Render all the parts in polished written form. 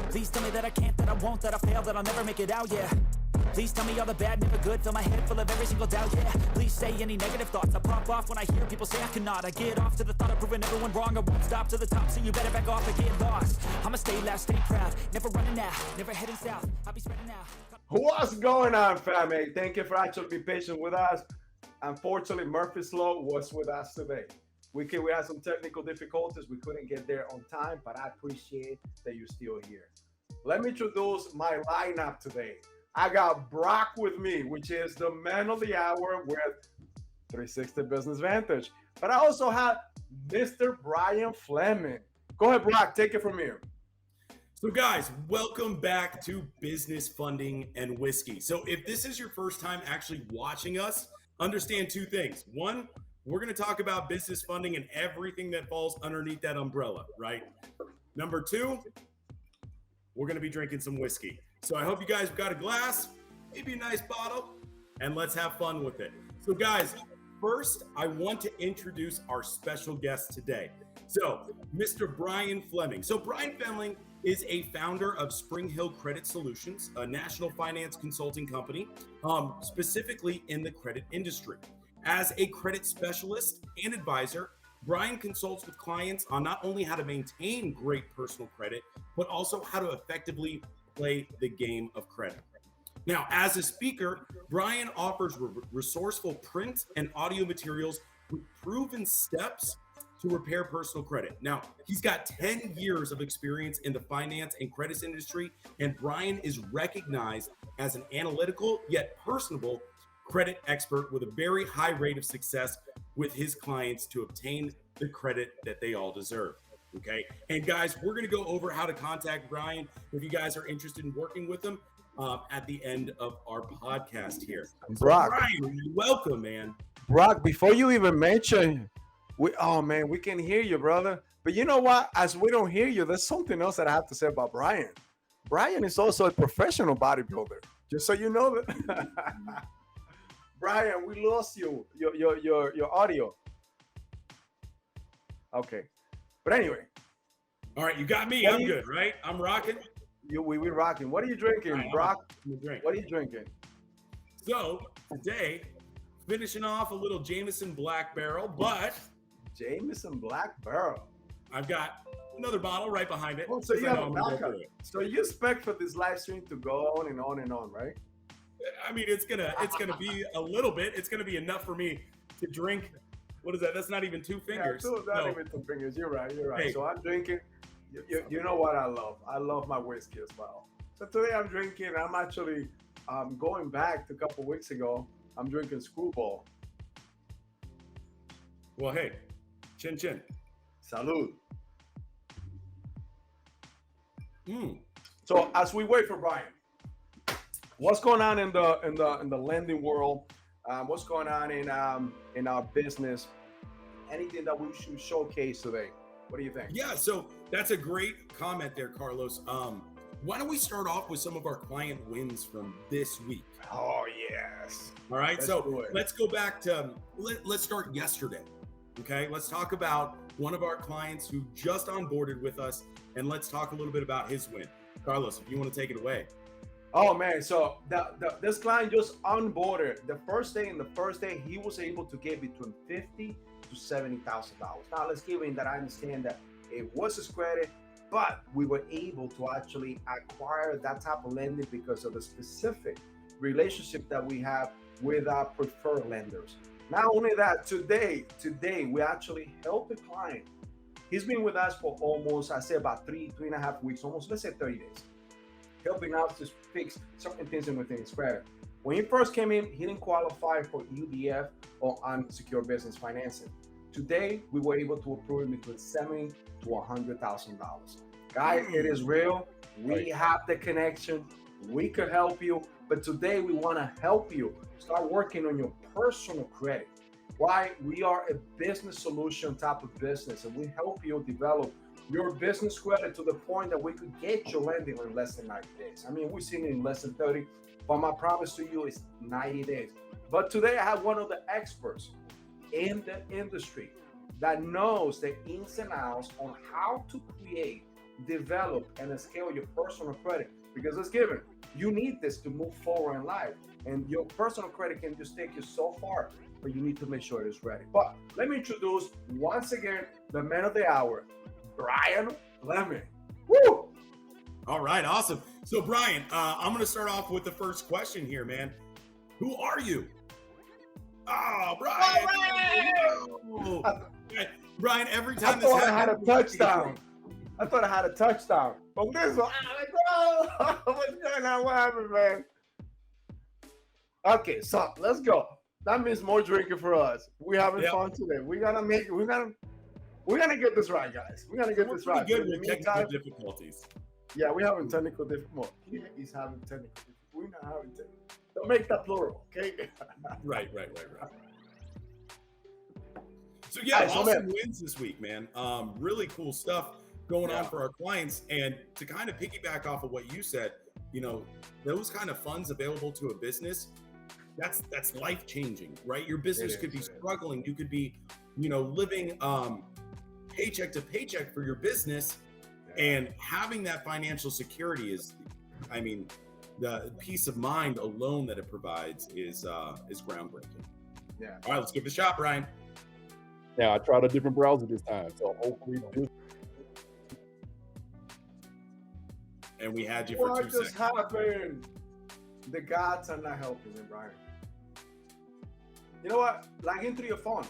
Please tell me that I can't, that I won't, that I fail, that I'll never make it out, yeah. Please tell me all the bad, never good, fill my head full of every single doubt, yeah. Please say any negative thoughts, I pop off when I hear people say I cannot. I get off to the thought of proving everyone wrong, I won't stop to the top, so you better back off and get lost. I'ma stay loud, stay proud, never running out, never heading south, I'll be spreading out. What's going on, family? Thank you for actually being patient with us. Unfortunately, Murphy's Law was with us today. We had some technical difficulties. We couldn't get there on time, but I appreciate that you're still here. Let me introduce my lineup today. I got Brock with me, which is the man of the hour with 360 Business Vantage. But I also have Mr. Brian Fleming. Go ahead, Brock. Take it from here. So guys, welcome back to Business Funding and Whiskey. So if this is your first time actually watching us, understand two things. One, we're going to talk about business funding and everything that falls underneath that umbrella, right? Number two, we're going to be drinking some whiskey. So I hope you guys got a glass, maybe a nice bottle, and let's have fun with it. So guys, first, I want to introduce our special guest today. So Mr. Brian Fleming. So Brian Fleming is a founder of Spring Hill Credit Solutions, a national finance consulting company, specifically in the credit industry. As a credit specialist and advisor, Brian consults with clients on not only how to maintain great personal credit, but also how to effectively play the game of credit. Now, as a speaker, Brian offers resourceful print and audio materials with proven steps to repair personal credit. Now, he's got 10 years of experience in the finance and credit industry, and Brian is recognized as an analytical yet personable credit expert with a very high rate of success with his clients to obtain the credit that they all deserve. Okay. And guys, we're going to go over how to contact Brian if you guys are interested in working with him at the end of our podcast here. Brock, Brian, welcome, man. Brock, before you even mention, we can hear you, brother. But you know what? As we don't hear you, there's something else that I have to say about Brian. Brian is also a professional bodybuilder. Just so you know that. Brian, we lost your audio. Okay. But anyway. All right, you got me. I'm good, right? I'm rocking. We rocking. What are you drinking, right, Brock? What are you drinking? So today, finishing off a little Jameson Black Barrel, but Jameson Black Barrel. I've got another bottle right behind it. Oh, so you have a backup. So you expect for this live stream to go on and on and on, right? I mean, it's gonna be a little bit. It's gonna be enough for me to drink. What is that? That's not even two fingers. Yeah, not even two fingers. You're right. Hey. So I'm drinking. You know what I love? I love my whiskey as well. So today I'm drinking. I'm actually going back to a couple weeks ago. I'm drinking Screwball. Well, hey, chin chin. Salud. So as we wait for Brian, what's going on in the lending world? What's going on in our business? Anything that we should showcase today? What do you think? Yeah, so that's a great comment there, Carlos. Why don't we start off with some of our client wins from this week? Oh, yes. All right, let's go back to, let's start yesterday. Okay, let's talk about one of our clients who just onboarded with us, and let's talk a little bit about his win. Carlos, if you want to take it away. Oh man, so this client just onboarded. The first day he was able to get between $50,000 to $70,000. Now let's give him that. I understand that it was his credit, but we were able to actually acquire that type of lending because of the specific relationship that we have with our preferred lenders. Not only that, today we actually help the client. He's been with us for almost, I say about 3.5 weeks, almost, let's say 30 days. Helping us to fix certain things within his credit. When he first came in, he didn't qualify for UDF or unsecured business financing. Today, we were able to approve him between $70,000 to $100,000. Guys, it is real. We have the connection. We could help you, but today we want to help you start working on your personal credit. Why? We are a business solution type of business, and we help you develop your business credit to the point that we could get your lending in less than 90 days. I mean, we've seen it in less than 30, but my promise to you is 90 days. But today I have one of the experts in the industry that knows the ins and outs on how to create develop and scale your personal credit, because let's give it, you need this to move forward in life, and your personal credit can just take you so far, but you need to make sure it's ready. But let me introduce once again the man of the hour, Brian Fleming. Woo! All right, awesome. So Brian, I'm going to start off with the first question here, man. Who are you? Oh, Brian. Oh, Brian, every time I thought I had a touchdown. I thought I had a touchdown. But this one, I'm like, oh, what's going on? What happened, man? Okay, so let's go. That means more drinking for us. We're having fun today. We're gonna get this right, guys. We're gonna get this right. Good with technical difficulties. Yeah, we're having technical difficulties. He's having technical difficulties. We're not having technical. Don't make that plural, okay? Right. So yeah, awesome wins this week, man. Really cool stuff going on for our clients. And to kind of piggyback off of what you said, you know, those kind of funds available to a business, that's life changing, right? Your business could be struggling. You could be, you know, living paycheck to paycheck for your business, and having that financial security is, I mean, the peace of mind alone that it provides is groundbreaking. Yeah. All right, let's give it a shot, Brian. Now, I tried a different browser this time, so hopefully this. And we had you for 2 seconds. What just happened? The gods are not helping me, Brian. You know what? Log in through your phone.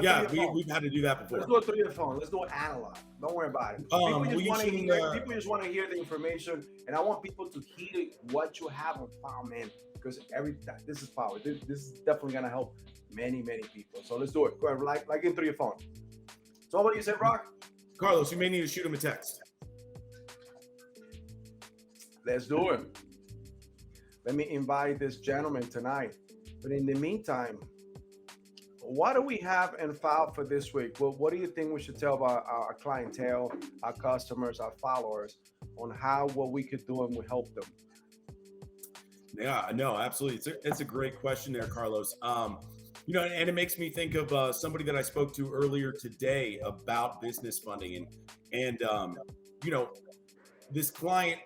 Yeah, we've had to do that before. Let's do it through your phone. Let's do it analog. Don't worry about it. People just want to hear the information, and I want people to hear what you have on file, man, because this is power. This is definitely going to help many, many people. So let's do it. Go ahead, log in through your phone. So what you said, Rock? Carlos, you may need to shoot him a text. Let's do it. Let me invite this gentleman tonight. But in the meantime, what do we have in file for this week? Well, what do you think we should tell about our clientele, our customers, our followers on what we could do and we help them? Yeah, no, absolutely. It's a great question there, Carlos. You know, and it makes me think of somebody that I spoke to earlier today about business funding, and you know, this client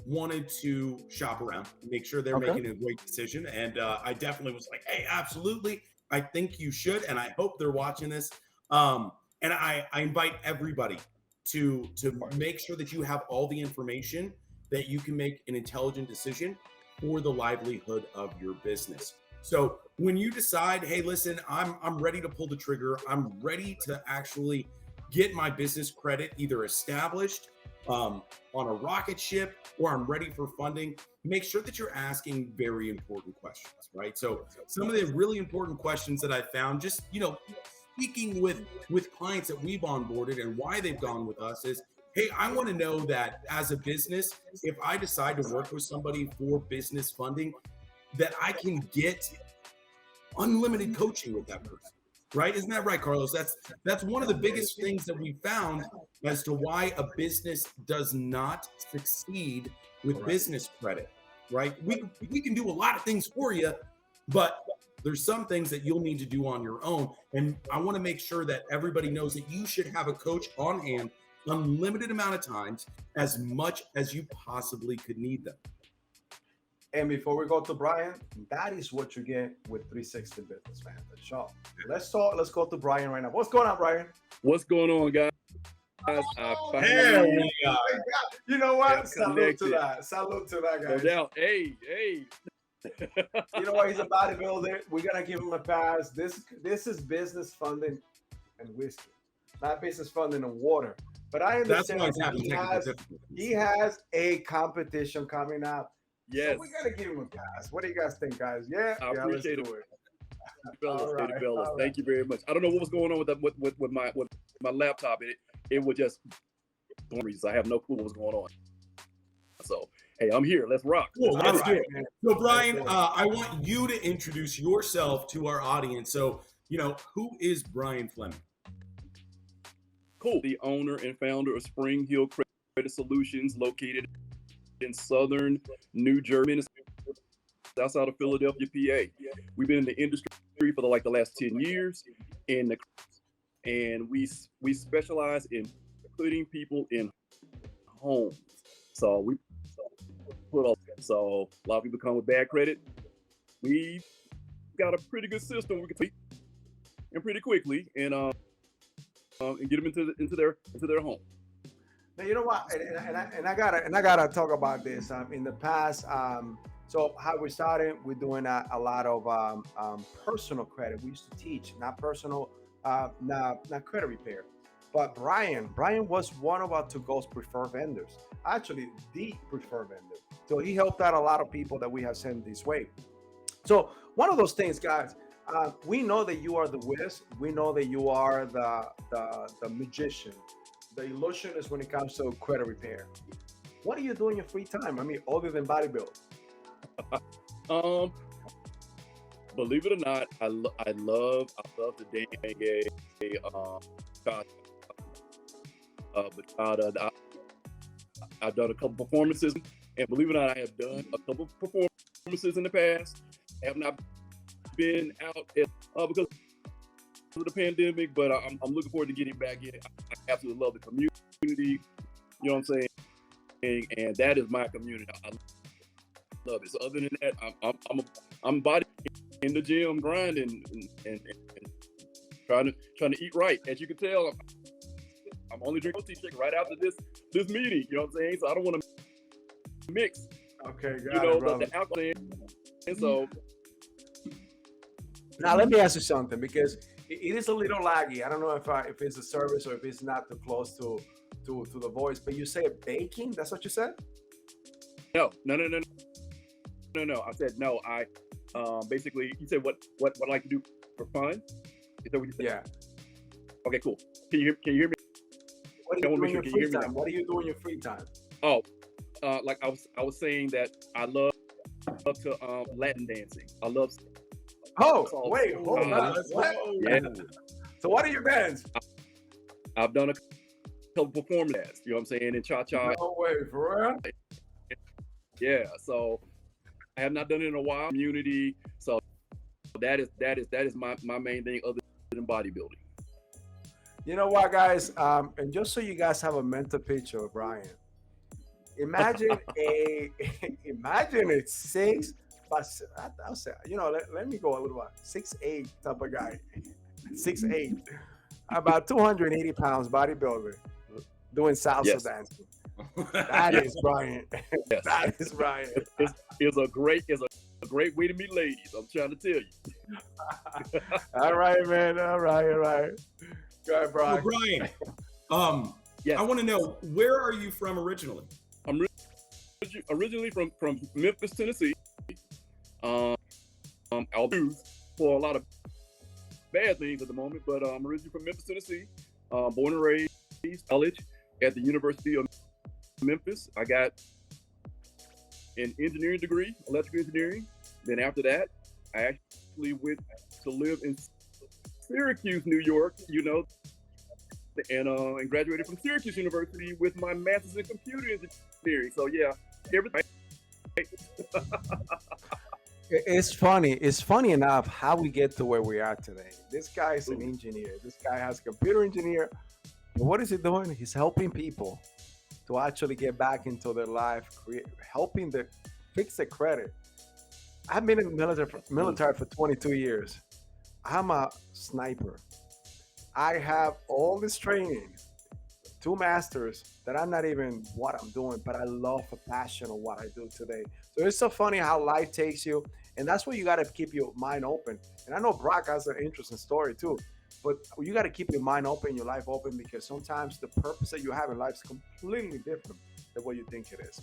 wanted to shop around, make sure they're making a great decision, and I definitely was like, hey, absolutely. I think you should, and I hope they're watching this. And I invite everybody to make sure that you have all the information that you can make an intelligent decision for the livelihood of your business. So when you decide, hey, listen, I'm ready to pull the trigger, I'm ready to actually get my business credit either established on a rocket ship, or I'm ready for funding, make sure that you're asking very important questions, right? So some of the really important questions that I found, just, you know, speaking with clients that we've onboarded and why they've gone with us is, hey, I want to know that as a business, if I decide to work with somebody for business funding, that I can get unlimited coaching with that person. Right? Isn't that right, Carlos? That's one of the biggest things that we found as to why a business does not succeed with business credit, right? We can do a lot of things for you, but there's some things that you'll need to do on your own. And I want to make sure that everybody knows that you should have a coach on hand, unlimited amount of times, as much as you possibly could need them. And before we go to Brian, that is what you get with 360 Business, man. The show. Let's go to Brian right now. What's going on, Brian? What's going on, guys? There we go. You know what? Salute to that. Salute to that, guys. No doubt. Hey. You know what? He's a bodybuilder. We're gonna give him a pass. This is business funding and whiskey, not business funding and water. But I understand he has a competition coming up. Yes. So we gotta give him a pass. What do you guys think, guys? Yeah, I appreciate let's do it. Fellas. Thank you very much. I don't know what was going on with my laptop. It was just for some reasons. I have no clue what was going on. So hey, I'm here. Let's rock. Cool, let's do it. Man. So Brian, I want you to introduce yourself to our audience. So, you know, who is Brian Fleming? Cool. The owner and founder of Spring Hill Credit Solutions, located in southern New Jersey, outside of Philadelphia, PA. We've been in the industry for the last 10 years, and we specialize in putting people in homes. So we put so a lot of people come with bad credit. We got a pretty good system we can take and pretty quickly and get them into their home. Now, you know what, and I gotta talk about this. In the past, so how we started, we're doing a lot of personal credit. We used to teach, not personal, not credit repair. But Brian was one of our to go's preferred vendors, actually the preferred vendor. So he helped out a lot of people that we have sent this way. So one of those things, guys, we know that you are the whiz. We know that you are the magician, the illusionist when it comes to credit repair. What do you do in your free time? I mean, other than bodybuilding. Believe it or not, I love the day I've done a couple performances, and believe it or not, I have done a couple performances in the past. I have not been out because of the pandemic, but I'm looking forward to getting back in. I absolutely love the community. You know what I'm saying? And that is my community. I love it. So other than that, I'm body in the gym, grinding and trying to eat right. As you can tell, I'm only drinking protein shake right after this meeting. You know what I'm saying? So I don't want to mix. Okay, the alcohol. And so now let me ask you something, because it is a little laggy. I don't know if it's a service or if it's not too close to the voice. But you say baking? That's what you said? No. I said no. I basically, you said what I like to do for fun. Is that what you said? Yeah. Okay, cool. Can you hear me? What do you do in your free time? What do you do in your free time? Oh, like I was saying that I love to Latin dancing. I love. Oh, wait, hold on. What? Yeah. So what are your bands? I've done a couple performances. You know what I'm saying? In cha-cha. No way, for real? Yeah. So I have not done it in a while. Community. So that is my main thing other than bodybuilding. You know what, guys? And just so you guys have a mental picture of Brian, imagine a 6, but I'll say, let me go a little while. 6'8" type of guy, 6'8", about 280 pounds bodybuilder, doing salsa dancing. That is Brian. Yes. That is Brian. It's a great way to meet ladies. I'm trying to tell you. All right, man. All right. Go ahead, Brian. Well, Brian, yes. I want to know, where are you from originally? I'm originally from Memphis, Tennessee. I'll do for a lot of bad things at the moment, but I'm originally from Memphis, Tennessee. Born and raised college at the University of Memphis. I got an engineering degree, electrical engineering. Then after that, I actually went to live in Syracuse, New York, and graduated from Syracuse University with my master's in computer engineering. So yeah, everything. It's funny enough how we get to where we are today. This guy is an engineer. This guy has a computer engineer. But what is he doing? He's helping people to actually get back into their life, helping to fix their credit. I've been in the military for 22 years. I'm a sniper. I have all this training, 2 masters that I'm not even what I'm doing, but I love a passion of what I do today. So it's so funny how life takes you. And that's why you got to keep your mind open. And I know Brock has an interesting story too, but you got to keep your mind open, your life open, because sometimes the purpose that you have in life is completely different than what you think it is.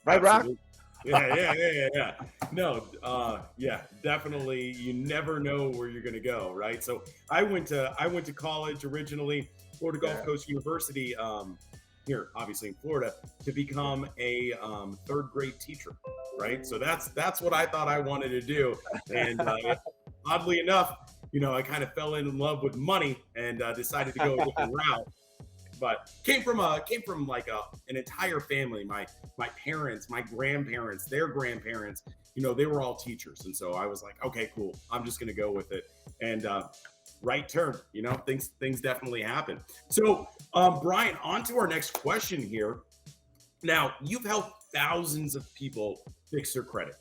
Right, Brock? Yeah. No, yeah, definitely. You never know where you're going to go, right? So I went to college originally, Florida Gulf Coast University, here, obviously in Florida, to become a 3rd grade teacher, right? So that's what I thought I wanted to do. And oddly enough, I kind of fell in love with money and decided to go a different route. But came from like an entire family. My parents, my grandparents, their grandparents, they were all teachers. And so I was like, okay, cool. I'm just going to go with it. And right turn. Things definitely happen. So, Brian, on to our next question here. Now, you've helped thousands of people fix their credit.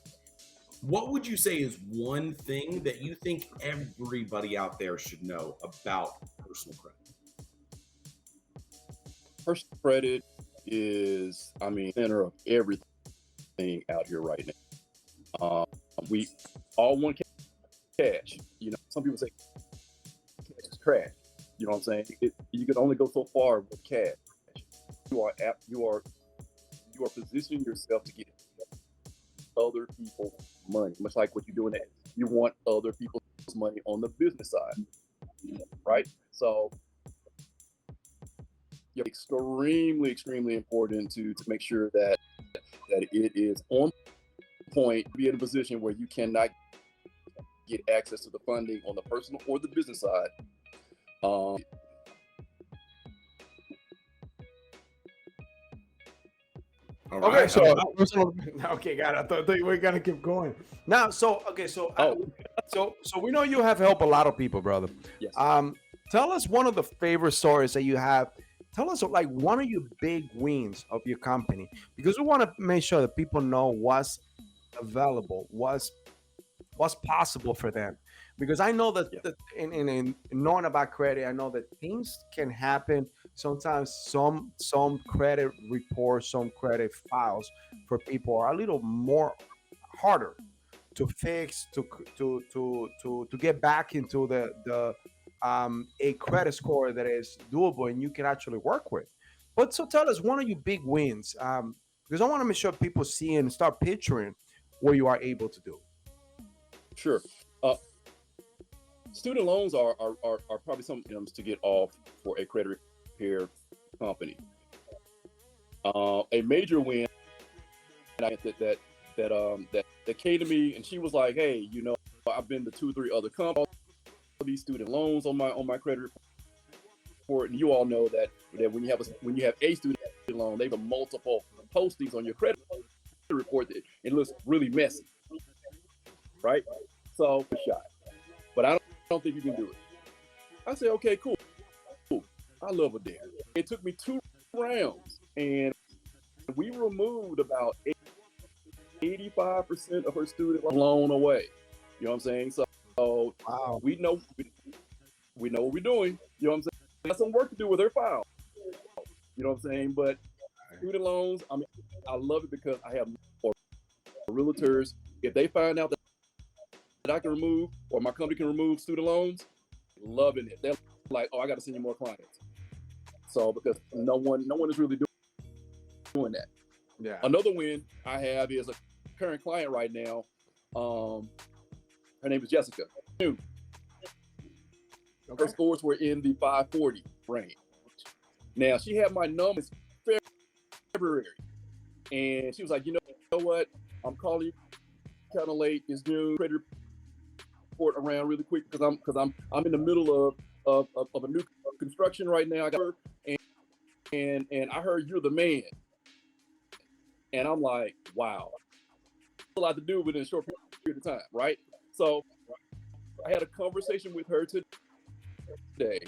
What would you say is one thing that you think everybody out there should know about personal credit? Personal credit is, center of everything out here right now. We all want cash. Some people say cash is trash. You know what I'm saying? You can only go so far with cash. You are positioning yourself to get other people's money, much like what you're doing. That you want other people's money on the business side, right? So, extremely important to make sure that it is on point. Be in a position where you cannot get access to the funding on the personal or the business side. Okay, so okay, got it. I thought we gotta keep going now. So we know you have helped a lot of people, brother. Yes. Tell us one of the favorite stories that you have. Tell us like one of your big wins of your company, because we want to make sure that people know what's available, what's possible for them. Because I know that, in knowing about credit, I know that things can happen. Sometimes some credit reports, some credit files for people are a little more harder to fix, to get back into the a credit score that is doable and you can actually work with. But so tell us one of your big wins, because I want to make sure people see and start picturing what you are able to do. Sure. Student loans are probably some items to get off for a credit repair company. A major win that came to me, and she was like, "Hey, I've been to 2 or 3 other companies, these student loans on my credit report, and you all know that when you have a student loan, they have multiple postings on your credit report that it looks really messy, right? So, shot, but I don't think you can do it." I said, "Okay, cool. I love a dare." It took me 2 rounds, and we removed about 85% of her student loan away. You know what I'm saying? So wow. we know what we're doing. You know what I'm saying? Got some work to do with her file. You know what I'm saying? But student loans, I love it because I have realtors. If they find out that I can remove, or my company can remove student loans, loving it. They're like, "Oh, I got to send you more clients." So because no one is really doing that. Yeah. Another win I have is a current client right now. Her name is Jessica. Her scores were in the 540 range. Now she had my numbers February, and she was like, "You know what? I'm calling you kind of late. It's June. Credit report around really quick because I'm in the middle of a new construction right now. I got her, and I heard you're the man." And I'm like, wow, a lot to do within a short period of time, right? So I had a conversation with her today,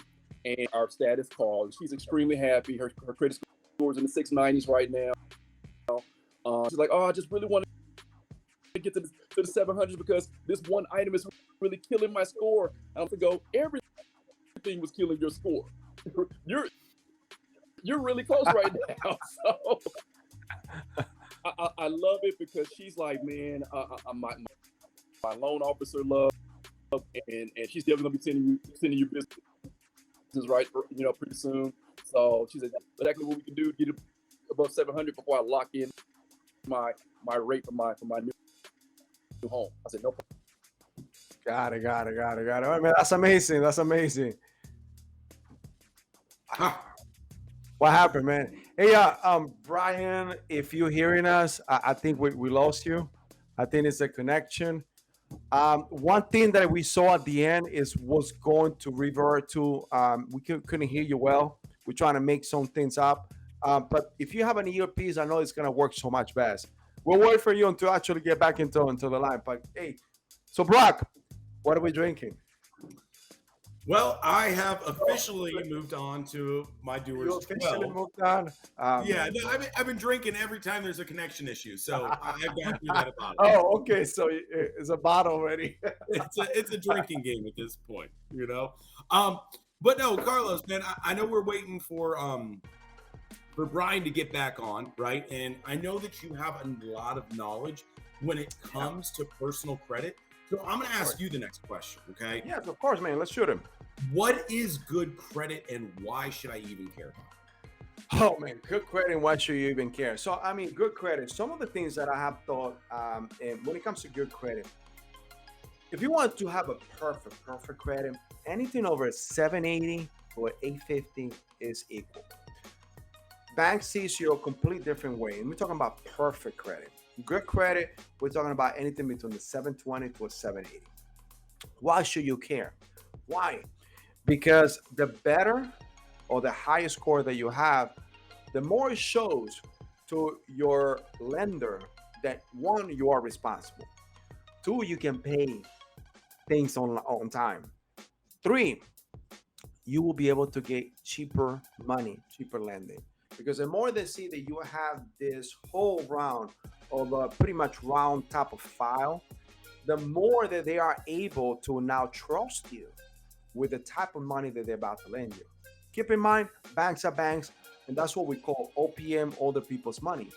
and our status call, and she's extremely happy. Her credit score is in the 690s right now. She's like, "Oh, I just really want to get to the 700s because this one item is really killing my score." I have to go, everything was killing your score. You're really close right now. So I love it because she's like, "Man, my loan officer love," and she's definitely gonna be sending you business right, pretty soon. So she said exactly what we can do to get it above 700 before I lock in my rate for my new home. I said, "No problem." Got it. Oh, man, that's amazing. What happened, man? Hey, Brian, if you're hearing us, I think we lost you. I think it's a connection. One thing that we saw at the end was going to revert to, we couldn't hear you well. We're trying to make some things up. But if you have an earpiece, I know it's going to work so much best. We'll wait for you to actually get back into the line. But hey, so Brock, what are we drinking? Well, I have officially moved on to my You Doers officially 12. moved on. Yeah, no, I've been drinking every time there's a connection issue, so I've gone through that about it. Oh, okay. So it's a bot already. It's a drinking game at this point, you know. Um, but no, Carlos, man, I know we're waiting for Brian to get back on, right? And I know that you have a lot of knowledge when it comes to personal credit. So I'm going to ask you the next question, okay? Yes, of course, man. Let's shoot him. What is good credit and why should I even care? Oh man, good credit. Why should you even care? So I mean, good credit. Some of the things that I have thought, and when it comes to good credit, if you want to have a perfect credit, anything over 780 or 850 is equal. Bank sees you a complete different way, and we're talking about perfect credit. Good credit, we're talking about anything between the 720 to a 780. Why should you care? Why? Because the better or the higher score that you have, the more it shows to your lender that one, you are responsible. Two, you can pay things on time. Three, you will be able to get cheaper money, cheaper lending. Because the more they see that you have this whole round of a pretty much round type of file, the more that they are able to now trust you with the type of money that they're about to lend you. Keep in mind, banks are banks, and that's what we call OPM, older people's money.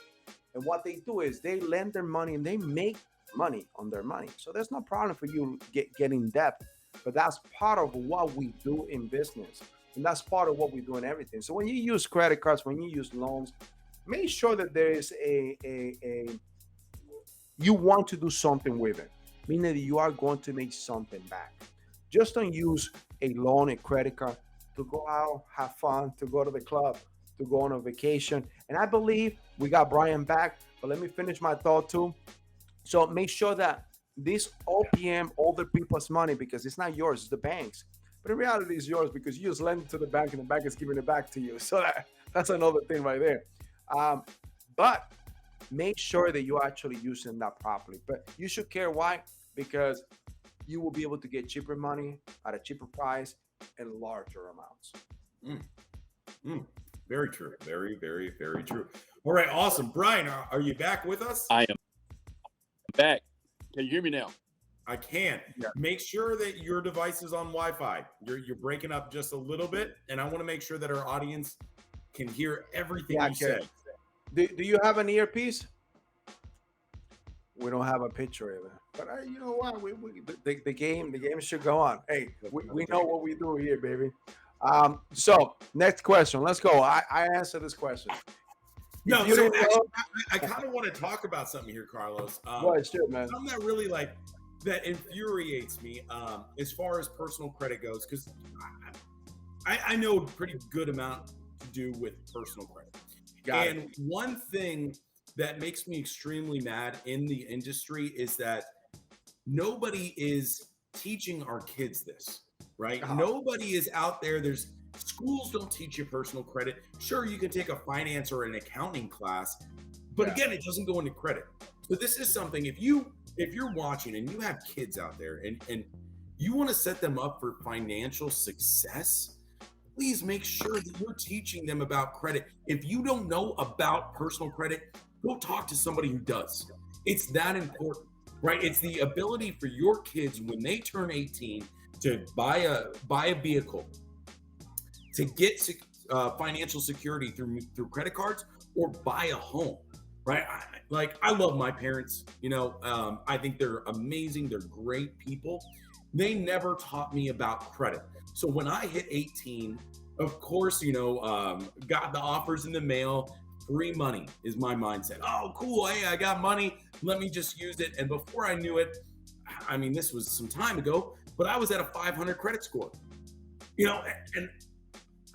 And what they do is they lend their money and they make money on their money. So there's no problem for you getting debt, but that's part of what we do in business. And that's part of what we do in everything. So when you use credit cards, when you use loans, make sure that there is you want to do something with it, meaning that you are going to make something back. Just don't use a loan, a credit card to go out, have fun, to go to the club, to go on a vacation. And I believe we got Brian back, but let me finish my thought too. So make sure that this OPM, older people's money, because it's not yours, it's the bank's. But in reality, it's yours because you just lend it to the bank and the bank is giving it back to you. So that's another thing right there. But make sure that you're actually using that properly. But you should care. Why? Because you will be able to get cheaper money at a cheaper price and larger amounts. Very true. Very, very, very true. All right, awesome. Brian, are you back with us? I am back. Can you hear me now? I can. Yeah. Make sure that your device is on Wi-Fi. You're breaking up just a little bit, and I want to make sure that our audience can hear everything you say. Do you have an earpiece? We don't have a picture of it, but you know what? The game should go on. Hey, we know what we do here, baby. So next question. Let's go. I answer this question. No, so actually, I kind of want to talk about something here, Carlos. Shit, man. Something that really that infuriates me as far as personal credit goes, because I know a pretty good amount to do with personal credit. And one thing that makes me extremely mad in the industry is that nobody is teaching our kids this, right? Nobody is out there. Schools don't teach you personal credit. Sure, you can take a finance or an accounting class, but again, it doesn't go into credit. So this is something, if you're watching and you have kids out there and you want to set them up for financial success, please make sure that you're teaching them about credit. If you don't know about personal credit, go talk to somebody who does. It's that important, right? It's the ability for your kids when they turn 18 to buy a vehicle, to get financial security through credit cards, or buy a home, right? I love my parents. I think they're amazing. They're great people. They never taught me about credit. So when I hit 18, of course, got the offers in the mail. Free money is my mindset. Oh, cool. Hey, I got money. Let me just use it. And before I knew it, I mean, this was some time ago, but I was at a 500 credit score, and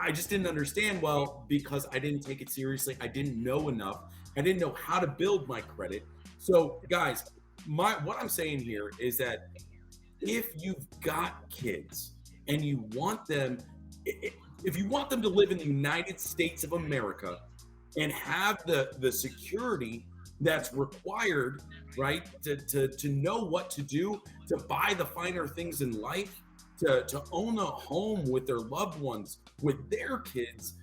I just didn't understand well because I didn't take it seriously. I didn't know enough. I didn't know how to build my credit. So guys, what I'm saying here is that if you've got kids and you want them, if you want them to live in the United States of America and have the security that's required, right, to know what to do, to buy the finer things in life, to own a home with their loved ones, with their kids,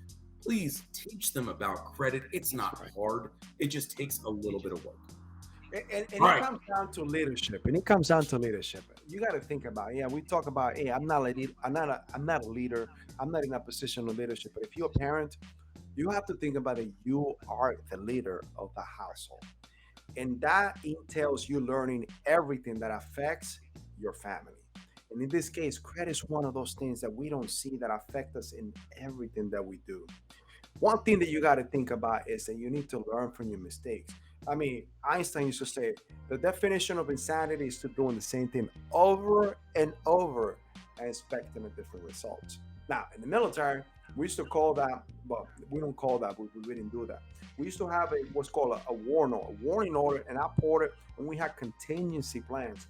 please teach them about credit. It's not hard. It just takes a little bit of work. And it Right. comes down to leadership. And it comes down to leadership. You got to think about, we talk about, hey, I'm not a leader. I'm not a leader. I'm not in a position of leadership. But if you're a parent, you have to think about it. You are the leader of the household. And that entails you learning everything that affects your family. And in this case, credit is one of those things that we don't see that affect us in everything that we do. One thing that you got to think about is that you need to learn from your mistakes. I mean, Einstein used to say the definition of insanity is to doing the same thing over and over and expecting a different results. Now, in the military, we used to call that, but we don't call that, we didn't do that. We used to have what's called a warning order, and up order, and we had contingency plans.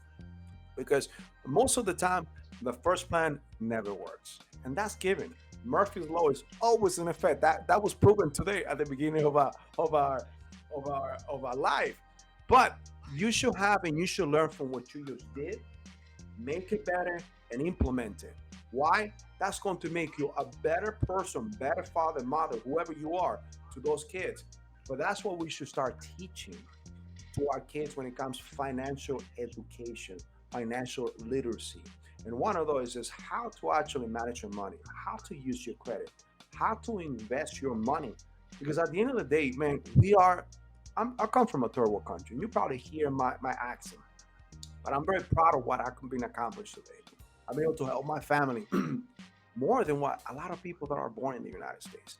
Because most of the time, the first plan never works. And that's given. Murphy's Law is always in effect. That was proven today at the beginning of our life. But you should have and you should learn from what you just did, make it better, and implement it. Why? That's going to make you a better person, better father, mother, whoever you are to those kids. But that's what we should start teaching to our kids when it comes to financial education, financial literacy. And one of those is how to actually manage your money, how to use your credit, how to invest your money. Because at the end of the day, man, I come from a third world country. And you probably hear my accent, but I'm very proud of what I've been accomplished today. I've been able to help my family more than what a lot of people that are born in the United States.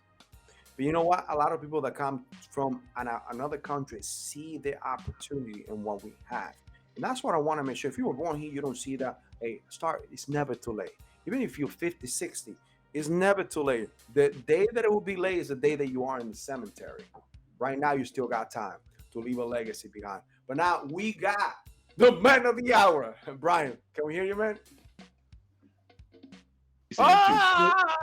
But you know what? A lot of people that come from another country see the opportunity in what we have. And that's what I want to make sure. If you were born here, you don't see that. Hey, it's never too late. Even if you're 50, 60, it's never too late. The day that it will be late is the day that you are in the cemetery. Right now, you still got time to leave a legacy behind. But now we got the man of the hour. Brian, can we hear you, man? Ah!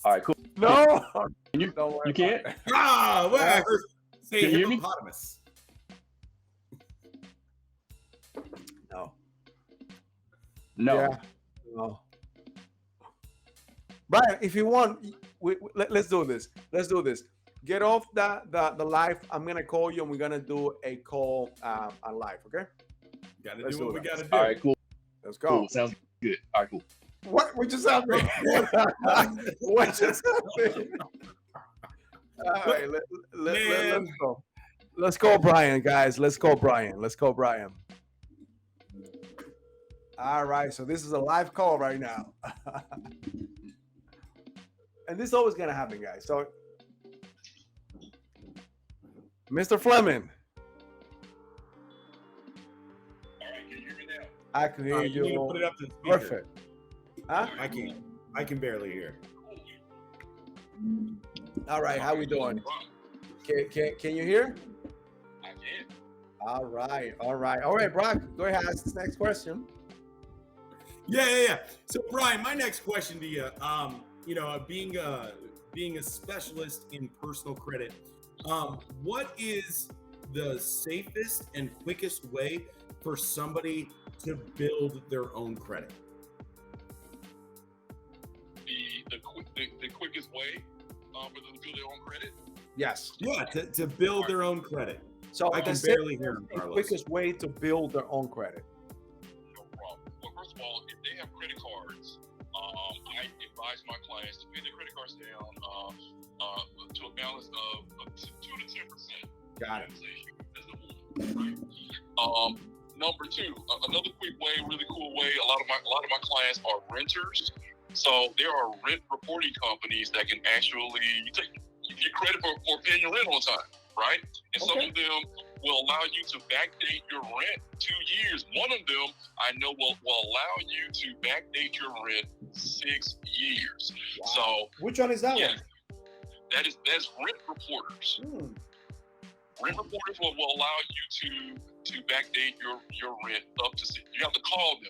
All right, cool. No. You can't? Ah, well, I heard say Can you hear me? hippopotamus. No. Yeah. No. Brian, if you want, let's do this. Let's do this. Get off the live. I'm gonna call you, and we're gonna do a call on live. Okay? Gotta Let's do what do we that. gotta do. All right, cool. Let's go. Cool. Sounds good. All right, cool. What just happened? What just happened? All right, let's go. Let's go, Brian, guys. Let's go, Brian. Let's go, Brian. All right, so this is a live call right now. And this is always going to happen, guys. So, Mr. Fleming. All right, can you hear me now? I can hear You need to you. put it up to the speaker. Perfect. Huh? I can barely hear. All right, how we doing? Can you hear? I can. All right, Brock, go ahead, ask this next question. Yeah. So, Brian, my next question to you, being a specialist in personal credit, what is the safest and quickest way for somebody to build their own credit? The quickest way for them to build their own credit. Yes. Yeah, to build their own credit. So I can barely hear him, the Carlos. quickest way to build their own credit. No problem. Well, first of all, if they have credit cards, I advise my clients to pay their credit cards down to a balance of 2 to 10%. Got it. That's the one, right? Number two, another quick way, really cool way. A lot of my clients are renters, so there are rent reporting companies that can actually you get credit for paying your rent on time, right? And some of them will allow you to backdate your rent 2 years. One of them I know will allow you to backdate your rent 6 years. Wow. So Which one is that yeah, one? that's rent reporters. Rent reporters will allow you to backdate your rent up to 6. You have to call them.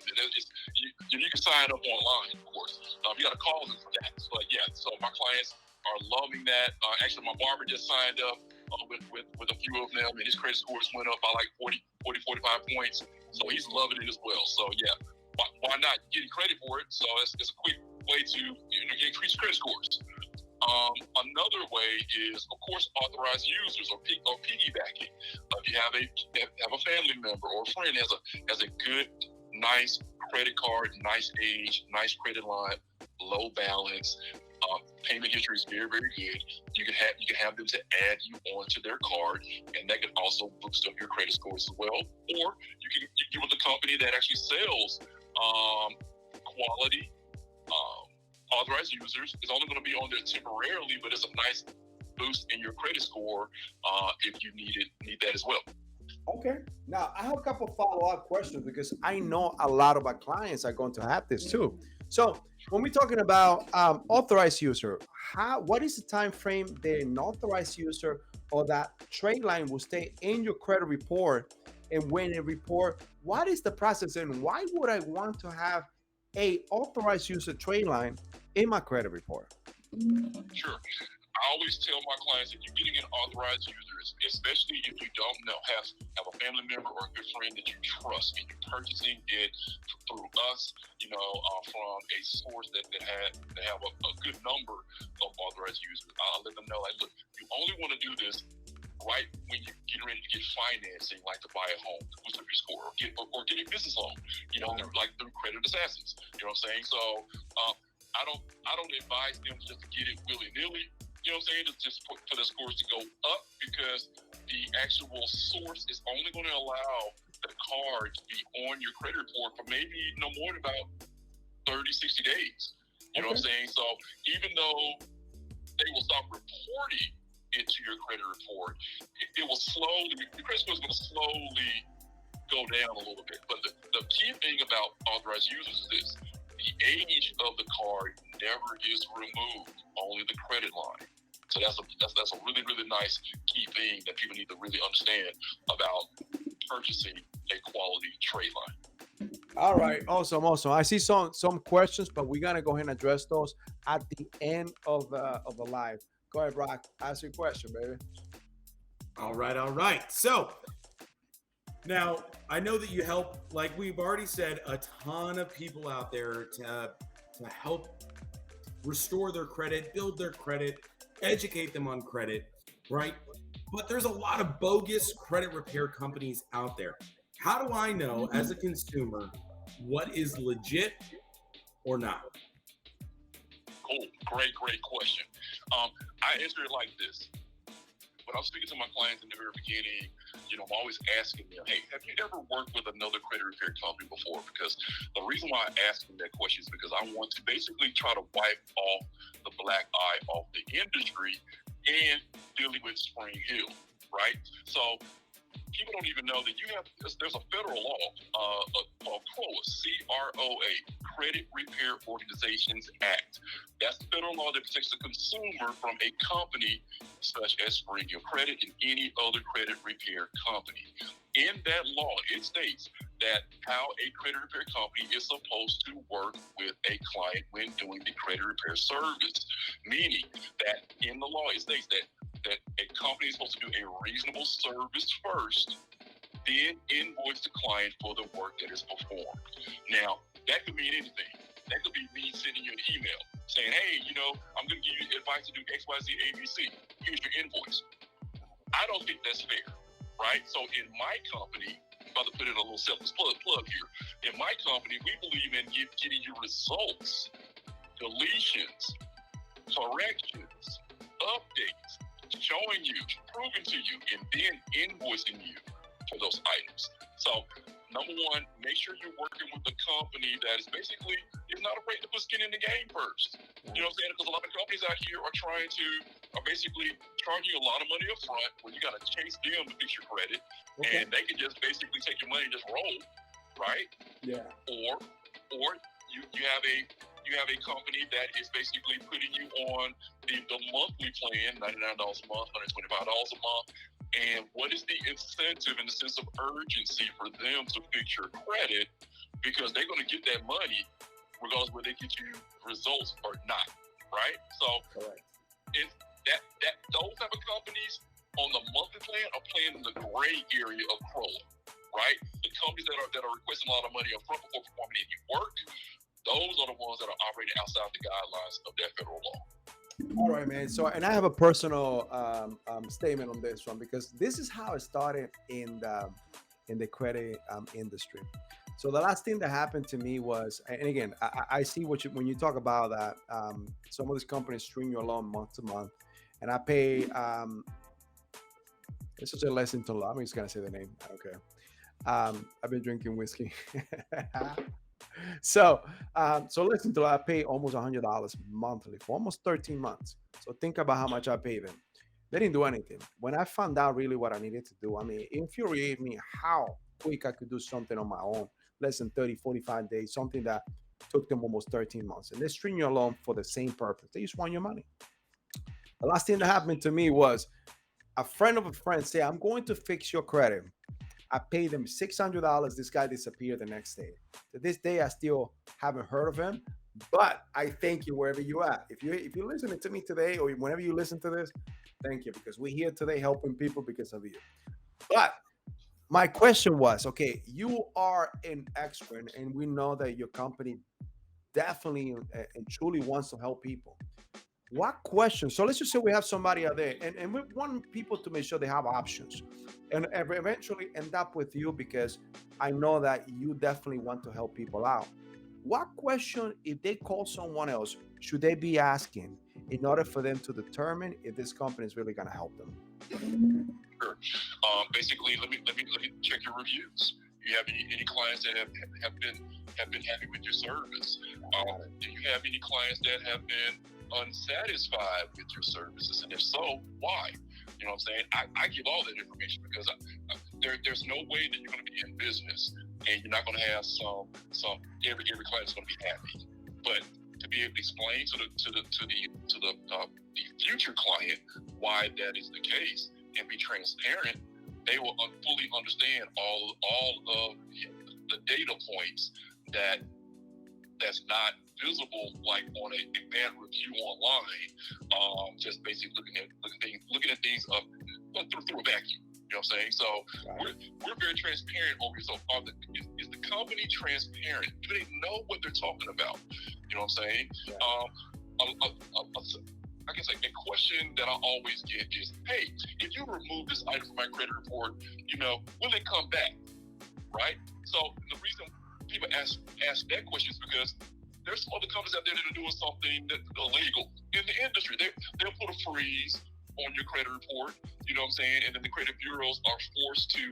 You can sign up online, of course. You got to call them for that. But yeah, so my clients are loving that. Actually, my barber just signed up with a few of them, and his credit scores went up by like 40, 45 points. So he's loving it as well. So yeah, why not getting credit for it? So it's a quick way to increase credit scores. Another way is, of course, authorized users or piggybacking. If you have a family member or a friend has a good, nice credit card, nice age, nice credit line, low balance, payment history is very, very good. You can have them to add you onto their card, and that can also boost up your credit scores as well. Or you can get with a company that actually sells quality authorized users. It's only going to be on there temporarily, but it's a nice boost in your credit score if you need that as well. Okay. Now, I have a couple follow-up questions because I know a lot of our clients are going to have this too. So when we're talking about authorized user, what is the time frame that an authorized user or that trade line will stay in your credit report? And when it report, what is the process and why would I want to have a authorized user trade line in my credit report? Sure. I always tell my clients, if you're getting an authorized user, especially if you don't know, have a family member or a good friend that you trust, and you're purchasing it through us, from a source that have a good number of authorized users, I'll let them know, like, look, you only want to do this right when you get ready to get financing, like to buy a home, to boost up your score, or get a business loan, through Credit Assassins. You know what I'm saying? So I don't advise them just to get it willy-nilly. You know what I'm saying? Just for the scores to go up, because the actual source is only going to allow the card to be on your credit report for maybe no more than about 30, 60 days. You know what I'm saying? So even though they will stop reporting into your credit report, it will slowly, your credit score is going to slowly go down a little bit. But the key thing about authorized users is this: the age of the card never is removed, only the credit line. So that's a really, really nice key thing that people need to really understand about purchasing a quality trade line. All right, awesome. I see some questions, but we're gonna go ahead and address those at the end of the live. Go ahead, Brock. Ask your question, baby. All right. So now I know that you help, like we've already said, a ton of people out there to help restore their credit, build their credit, educate them on credit, right? But there's a lot of bogus credit repair companies out there. How do I know as a consumer what is legit or not? Cool. Great question. I answer it like this. When I'm speaking to my clients in the very beginning, I'm always asking them, hey, have you ever worked with another credit repair company before? Because the reason why I ask them that question is because I want to basically try to wipe off the black eye off the industry and dealing with Spring Hill, right? So people don't even know that there's a federal law called CROA, C-R-O-A, Credit Repair Organizations Act. That's the federal law that protects the consumer from a company such as Spring Hill Credit and any other credit repair company. In that law, it states that how a credit repair company is supposed to work with a client when doing the credit repair service. Meaning that in the law, it states that a company is supposed to do a reasonable service first, then invoice the client for the work that is performed. Now, that could mean anything. That could be me sending you an email saying, hey, I'm going to give you advice to do X, Y, Z, A, B, C. Here's your invoice. I don't think that's fair, right? So in my company, I'm about to put in a little selfless plug here. In my company, we believe in getting you results, deletions, corrections, updates, showing you, proving to you, and then invoicing you for those items. So, number one, make sure you're working with a company that is basically is not afraid to put skin in the game first. You know what I'm saying? Because a lot of companies out here are basically charging you a lot of money up front when you got to chase them to fix your credit, and they can just basically take your money and just roll, right? Yeah. Or you have a company that is basically putting you on the monthly plan, $99 a month, $125 a month. And what is the incentive in the sense of urgency for them to fix your credit? Because they're going to get that money regardless of whether they get you results or not, right? So it's those type of companies on the monthly plan are playing in the gray area of CROA. right? The companies that are requesting a lot of money up front before performing any work, those are the ones that are operating outside the guidelines of that federal law. All right, man. So, and I have a personal statement on this one because this is how it started in the credit industry. So the last thing that happened to me was, and again, I see when you talk about that, some of these companies string you along month to month, and I pay. This is a Lexington law. I'm just gonna say the name. I don't care. I've been drinking whiskey. So listen to I pay almost $100 monthly for almost 13 months. So think about how much I pay them. They didn't do anything. When I found out really what I needed to do, I mean, it infuriated me how quick I could do something on my own, less than 30, 45 days, something that took them almost 13 months. And they string you along for the same purpose. They just want your money. The last thing that happened to me was a friend of a friend said, I'm going to fix your credit. I paid him $600. This guy disappeared the next day. To this day, I still haven't heard of him. But I thank you wherever you are. If you're listening to me today or whenever you listen to this, thank you, because we're here today helping people because of you. But my question was, okay, you are an expert, and we know that your company definitely and truly wants to help people. What questions? So let's just say we have somebody out there, and we want people to make sure they have options, and eventually end up with you because I know that you definitely want to help people out. What question, if they call someone else, should they be asking in order for them to determine if this company is really going to help them? Sure. Basically, let me check your reviews. You have any clients that have been happy with your service? Do you have any clients that have been unsatisfied with your services, and if so, why? You know what I'm saying? I give all that information because there's no way that you're going to be in business and you're not going to have every client is going to be happy. But to be able to explain to the future client why that is the case and be transparent, they will fully understand all of the data points that's not visible like on a bad review online, just basically looking at things through a vacuum. You know what I'm saying? So we're very transparent over here. So is the company transparent? Do they know what they're talking about? You know what I'm saying? I guess a question that I always get is, hey, if you remove this item from my credit report, will it come back? Right? So the reason people ask that question is because there's some other companies out there that are doing something that's illegal in the industry. They'll put a freeze on your credit report, you know what I'm saying? And then the credit bureaus are forced to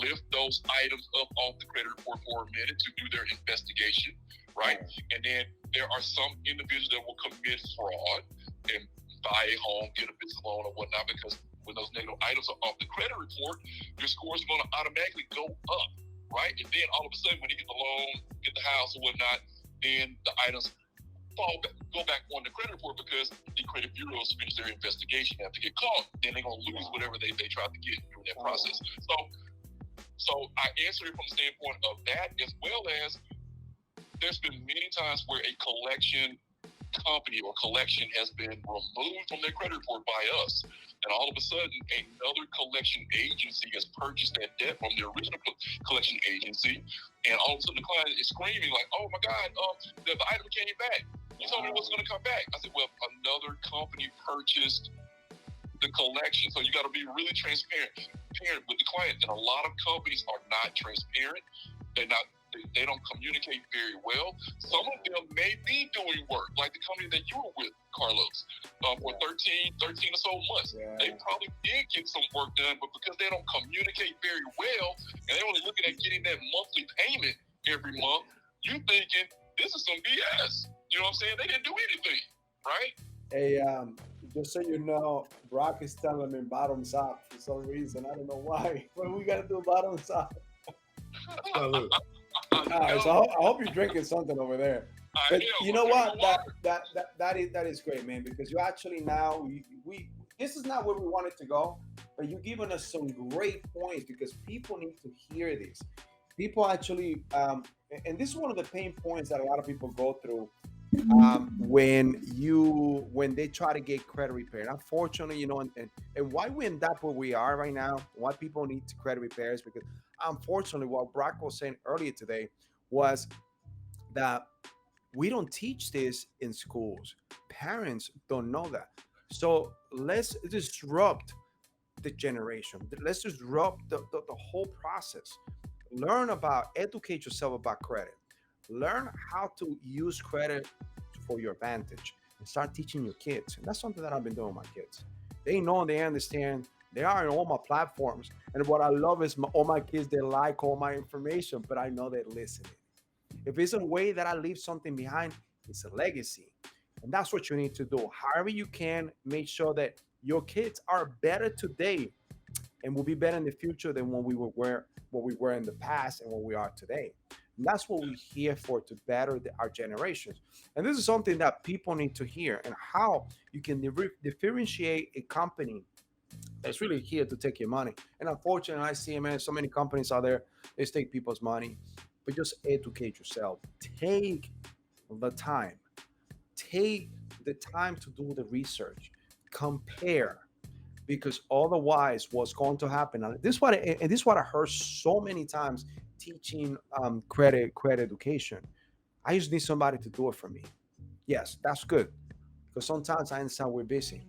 lift those items up off the credit report for a minute to do their investigation, right? And then there are some individuals that will commit fraud and buy a home, get a business loan or whatnot, because when those negative items are off the credit report, your score is going to automatically go up, right? And then all of a sudden, when you get the loan, get the house or whatnot, then the items go back on the credit report because the credit bureaus finish their investigation, have to get caught, then they're going to lose whatever they tried to get during that process. So I answer it from the standpoint of that, as well as there's been many times where a collection company or collection has been removed from their credit report by us, and all of a sudden another collection agency has purchased that debt from the original collection agency, and all of a sudden the client is screaming like, oh my God, the item came back. You told me it wasn't going to come back. I said, well, another company purchased the collection. So you got to be really transparent with the client, and a lot of companies are not transparent. They don't communicate very well. Some of them may be doing work, like the company that you were with, Carlos, for 13 or so months. They probably did get some work done, but because they don't communicate very well, and they're only looking at getting that monthly payment every month, you thinking this is some BS. You know what I'm saying? They didn't do anything, right? Hey, just so you know, Brock is telling me bottoms up for some reason. I don't know why, but we got to do bottoms up. All right, so I hope you're drinking something over there. But you know what? That is great, man, because you actually now we this is not where we wanted to go, but you're giving us some great points because people need to hear this. People actually, and this is one of the pain points that a lot of people go through when they try to get credit repair. Unfortunately, and why we end up where we are right now, why people need credit repairs, because unfortunately, what Brock was saying earlier today was that we don't teach this in schools. Parents don't know that. So let's disrupt the generation. Let's disrupt the whole process. Learn about, educate yourself about credit. Learn how to use credit for your advantage and start teaching your kids. And that's something that I've been doing with my kids. They know, they understand. They are in all my platforms. And what I love is all my kids, they like all my information, but I know they're listening. If it's a way that I leave something behind, it's a legacy. And that's what you need to do. However you can, make sure that your kids are better today and will be better in the future than when what we were in the past and what we are today. And that's what we're here for, to better our generations. And this is something that people need to hear, and how you can differentiate a company that's really here to take your money. And unfortunately, I see, man, so many companies out there, they take people's money. But just educate yourself. Take the time. Take the time to do the research. Compare, because otherwise, what's going to happen? And this is what I heard so many times teaching credit education. I just need somebody to do it for me. Yes, that's good, because sometimes I understand we're busy,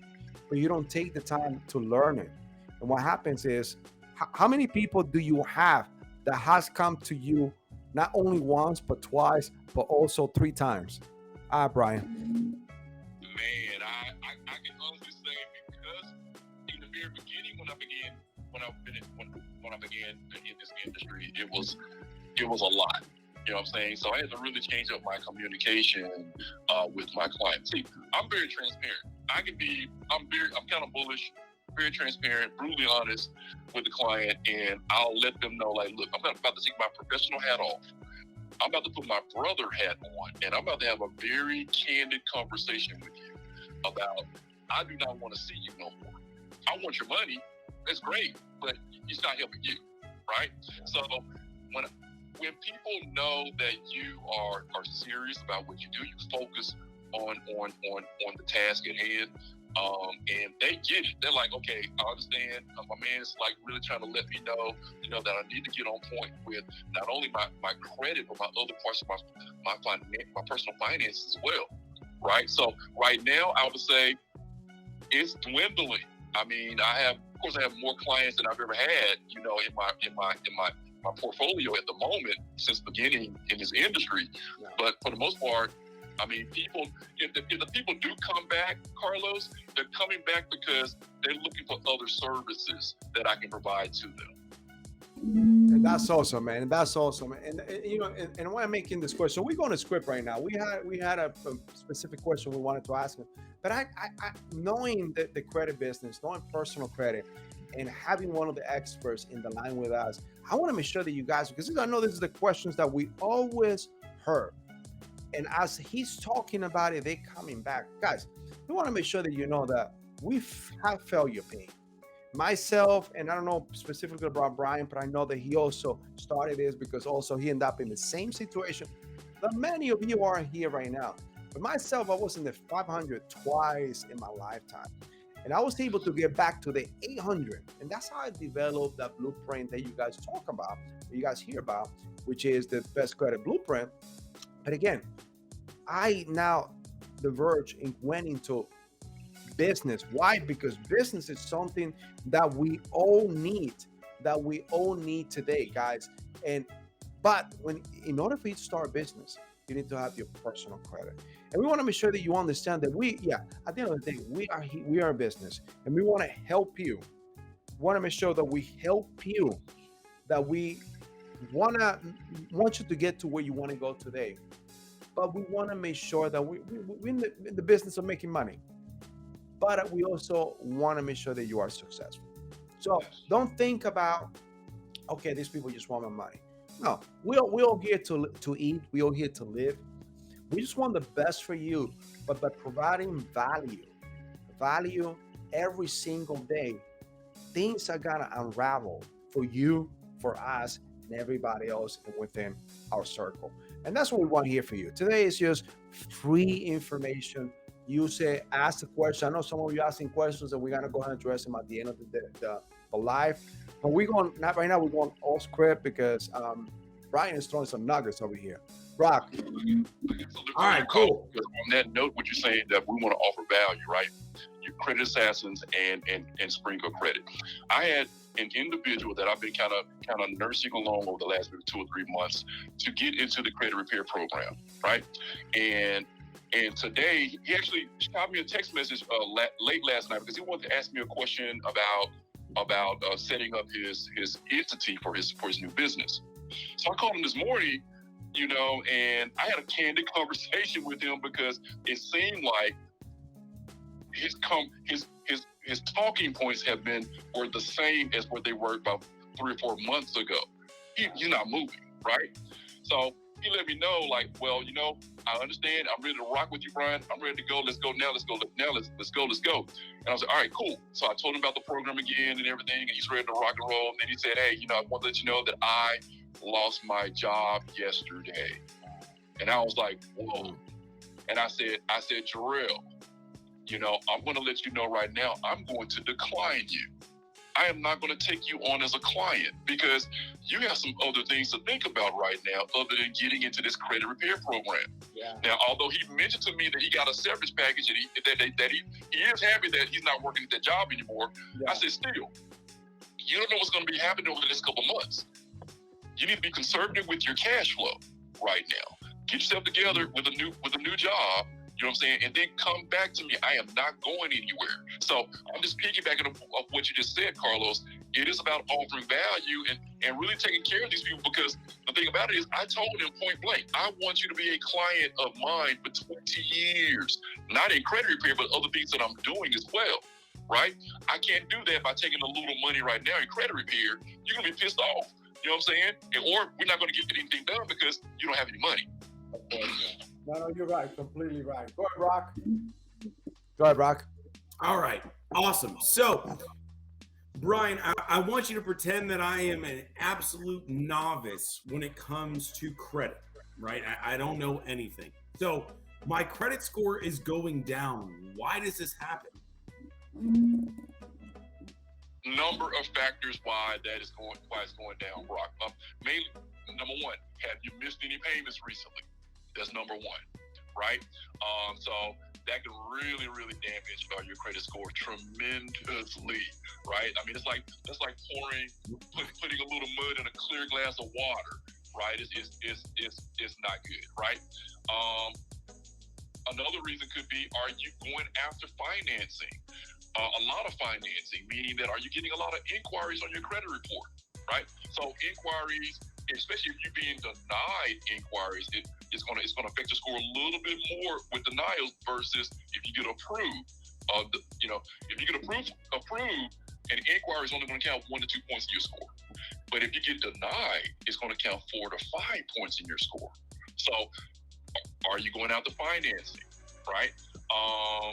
but you don't take the time to learn it. And what happens is, how many people do you have that has come to you not only once, but twice, but also 3 times? Brian. Man, I can honestly say, because in the very beginning, when I began in this industry, it was a lot. You know what I'm saying? So I had to really change up my communication with my clients. See, I'm very transparent. I'm kind of bullish, very transparent, brutally honest with the client, and I'll let them know, like, look, I'm about to take my professional hat off. I'm about to put my brother hat on, and I'm about to have a very candid conversation with you about, I do not want to see you no more. I want your money. That's great, but it's not helping you, right? So when people know that you are serious about what you do, you focus on the task at hand, and they get it. They're like, okay, I understand. My man is like really trying to let me know, that I need to get on point with not only my credit, but my other parts of my personal finances as well, right? So right now, I would say it's dwindling. I mean, of course, I have more clients than I've ever had, in my portfolio at the moment since beginning in this industry. Yeah. But for the most part, I mean, people, if the people do come back, Carlos, they're coming back because they're looking for other services that I can provide to them. And that's awesome, man. And that's awesome. And why I'm making this question, so we're going to script right now. We had a specific question we wanted to ask him, but I knowing the credit business, knowing personal credit, and having one of the experts in the line with us, I want to make sure that you guys, because I know this is the questions that we always heard. And as he's talking about it, they're coming back. Guys, we want to make sure that you know that we have felt your pain. Myself, and I don't know specifically about Brian, but I know that he also started this because also he ended up in the same situation that many of you are here right now. But myself, I was in the 500 twice in my lifetime. And I was able to get back to the 800. And that's how I developed that blueprint that you guys talk about, that you guys hear about, which is the best credit blueprint. But again, I now diverge and went into business. Why? Because business is something that we all need today, guys. But in order for you to start a business, you need to have your personal credit. And we want to make sure that you understand that at the end of the day, we are a business, and we want to help you. We want to make sure that we help you, that we want you to get to where you want to go today. But we want to make sure that we're in the business of making money. But we also want to make sure that you are successful. So don't think about, okay, these people just want my money. No, we all here to eat. We all here to live. We just want the best for you, but by providing value every single day, things are gonna unravel for you, for us, and everybody else within our circle. And that's what we want here for you. Today is just free information. You ask the question. I know some of you asking questions, and we're gonna go ahead and address them at the end of Facebook Live. But we're going not right now. We're going all script because Brian is throwing some nuggets over here. Brock. All right, cool. On that note, what you're saying that we want to offer value, right? Your credit assassins and Sprinkle Credit. I had an individual that I've been kind of nursing along over the last maybe 2 or 3 months to get into the credit repair program, right? And today he actually shot me a text message late last night because he wanted to ask me a question about setting up his entity for his new business. So I called him this morning, you know, and I had a candid conversation with him because it seemed like his talking points were the same as what they were about 3 or 4 months ago. He's not moving, right? So he let me know, like, well, you know, I understand. I'm ready to rock with you, Brian. I'm ready to go. Let's go now. Let's go now. Let's go. And I was like, all right, cool. So I told him about the program again and everything, and he's ready to rock and roll. And then he said, hey, you know, I want to let you know that I lost my job yesterday. And I was like, whoa. And I said, Jarrell, you know, I'm going to let you know right now, I'm going to decline you. I am not going to take you on as a client because you have some other things to think about right now other than getting into this credit repair program. Yeah. Now, although he mentioned to me that he got a severance package and that he is happy that he's not working at that job anymore, yeah. I said, still, you don't know what's going to be happening over the next couple months. You need to be conservative with your cash flow right now. Get yourself together with a new job. You know what I'm saying? And then come back to me. I am not going anywhere. So I'm just piggybacking off what you just said, Carlos. It is about offering value and really taking care of these people because the thing about it is I told him point blank, I want you to be a client of mine for 20 years. Not in credit repair, but other things that I'm doing as well, right? I can't do that by taking a little money right now in credit repair. You're going to be pissed off. You know what I'm saying? Or we're not going to get anything done because you don't have any money. No, you're right. Completely right. Go ahead, Brock. All right. Awesome. So, Brian, I want you to pretend that I am an absolute novice when it comes to credit, right? I don't know anything. So, my credit score is going down. Why does this happen? Number of factors why it's going down, Brock. Mainly, number one, have you missed any payments recently? That's number one, right? So that can really, really damage your credit score tremendously, right? I mean, it's like putting a little mud in a clear glass of water, right? It's not good, right? Another reason could be, are you going after financing? A lot of financing, meaning that are you getting a lot of inquiries on your credit report, right? So inquiries, especially if you're being denied inquiries, it's going to affect your score a little bit more with denials versus if you get approved. If you get approved, an inquiry is only going to count 1 to 2 points in your score. But if you get denied, it's going to count 4 to 5 points in your score. So, are you going out to financing, right? I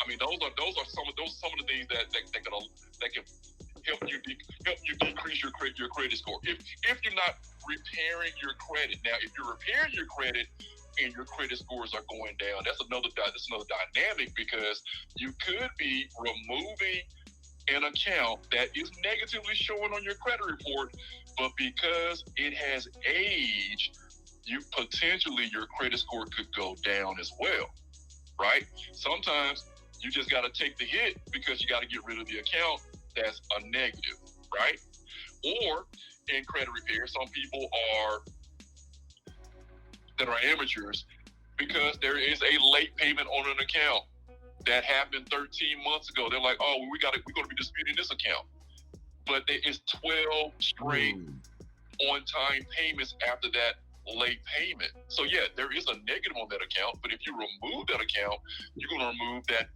mean, those are some of the things that can help you decrease your credit score. If you're not repairing your credit. Now, if you're repairing your credit and your credit scores are going down, that's another dynamic because you could be removing an account that is negatively showing on your credit report, but because it has aged, your credit score could go down as well, right? Sometimes you just got to take the hit because you got to get rid of the account that's a negative, right? Or in credit repair, some people that are amateurs because there is a late payment on an account that happened 13 months ago. They're like, oh, we're going to be disputing this account. But it's 12 straight on-time payments after that late payment. So yeah, there is a negative on that account, but if you remove that account, you're going to remove that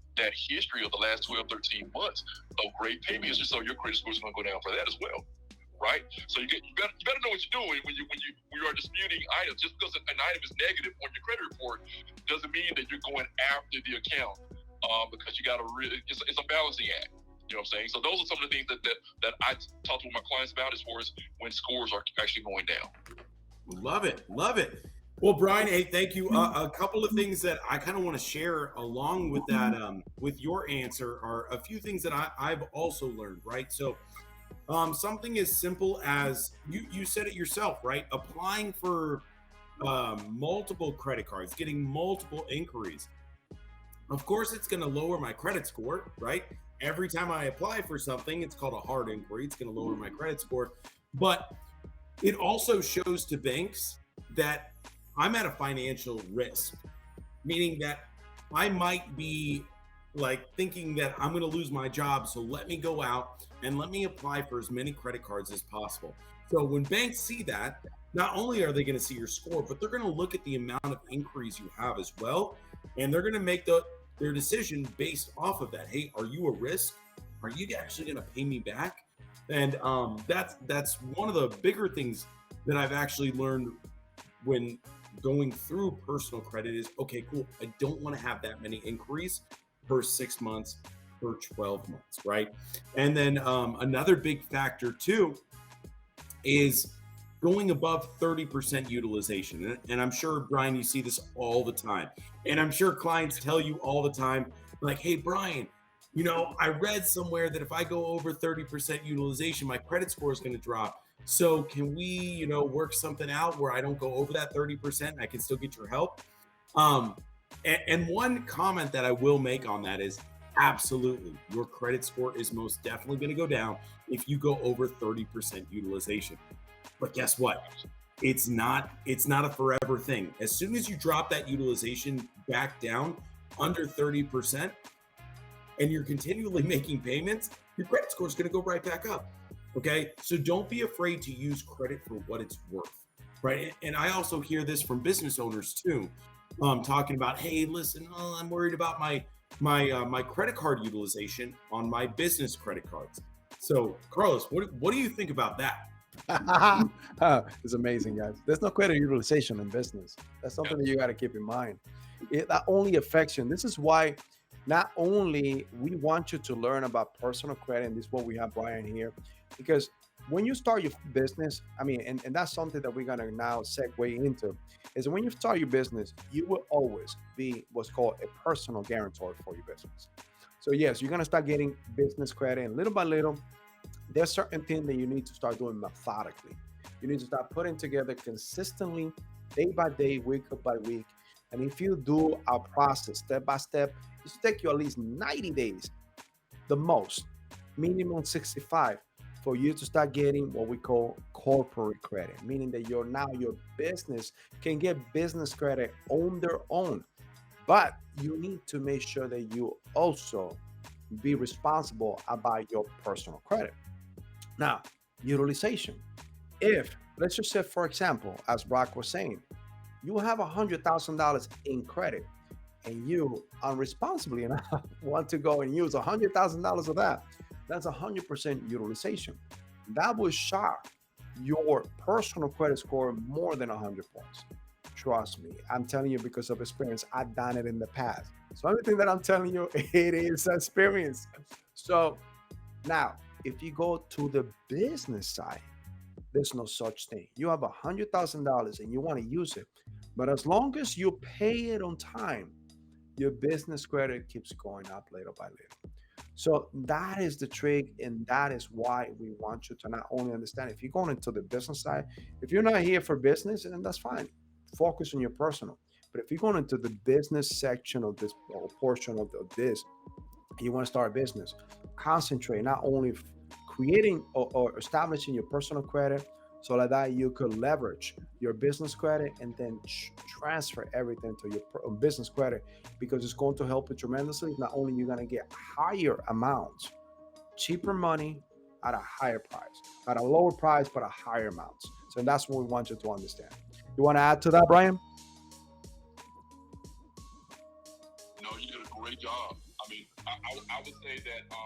history of the last 12, 13 months of great payment history. So your credit score is going to go down for that as well, right? So you better know what you're doing when you are disputing items. Just because an item is negative on your credit report doesn't mean that you're going after the account, because you got to really, it's a balancing act. You know what I'm saying? So those are some of the things that I talk to my clients about as far as when scores are actually going down. Love it. Well, Brian, hey, thank you. A couple of things that I kind of want to share along with that, with your answer, are a few things that I've also learned, right? So, something as simple as you said it yourself, right? Applying for multiple credit cards, getting multiple inquiries. Of course, it's going to lower my credit score, right? Every time I apply for something, it's called a hard inquiry. It's going to lower my credit score. But it also shows to banks that I'm at a financial risk, meaning that I might be like thinking that I'm going to lose my job. So let me go out and let me apply for as many credit cards as possible. So when banks see that, not only are they going to see your score, but they're going to look at the amount of inquiries you have as well. And they're going to make their decision based off of that. Hey, are you a risk? Are you actually going to pay me back? And that's one of the bigger things that I've actually learned when going through personal credit is, okay, cool. I don't want to have that many inquiries per 6 months, per 12 months, right? And then another big factor too is going above 30% utilization. And I'm sure, Brian, you see this all the time. And I'm sure clients tell you all the time, like, hey, Brian, you know, I read somewhere that if I go over 30% utilization, my credit score is going to drop. So can we, you know, work something out where I don't go over that 30% and I can still get your help? And one comment that I will make on that is absolutely, your credit score is most definitely going to go down if you go over 30% utilization. But guess what? It's not a forever thing. As soon as you drop that utilization back down under 30% and you're continually making payments, your credit score is going to go right back up. Okay, so don't be afraid to use credit for what it's worth, right? And I also hear this from business owners too, talking about, hey, listen, I'm worried about my credit card utilization on my business credit cards. So, Carlos, what do you think about that? It's amazing, guys. There's no credit utilization in business. That's something that you got to keep in mind. That only affects you. And this is why not only we want you to learn about personal credit, and this is what we have Brian here, because when you start your business, I mean, and that's something that we're going to now segue into, is when you start your business, you will always be what's called a personal guarantor for your business. So yes, you're going to start getting business credit, and little by little, there's certain things that you need to start doing methodically. You need to start putting together consistently, day by day, week by week. And if you do our process step by step, it should take you at least 90 days, the most, minimum 65, for you to start getting what we call corporate credit, meaning that your business can get business credit on their own. But you need to make sure that you also be responsible about your personal credit. Now, utilization. If, let's just say, for example, as Brock was saying, you have $100,000 in credit and you unresponsibly enough want to go and use $100,000 of that, that's 100% utilization. That will shock your personal credit score more than 100 points. Trust me, I'm telling you because of experience. I've done it in the past. So everything that I'm telling you, it is experience. So now, if you go to the business side, there's no such thing. You have $100,000 and you want to use it, but as long as you pay it on time, your business credit keeps going up little by little. So that is the trick, and that is why we want you to not only understand if you're going into the business side, if you're not here for business, then that's fine. Focus on your personal. But if you're going into the business section of this or portion of this, you want to start a business, concentrate not only creating or establishing your personal credit, so that you could leverage your business credit and then transfer everything to your business credit, because it's going to help you tremendously. Not only you're going to get higher amounts, cheaper money at a higher price, at a lower price, but a higher amounts. So that's what we want you to understand. You want to add to that, Brian? No, you did a great job. I mean, I would say that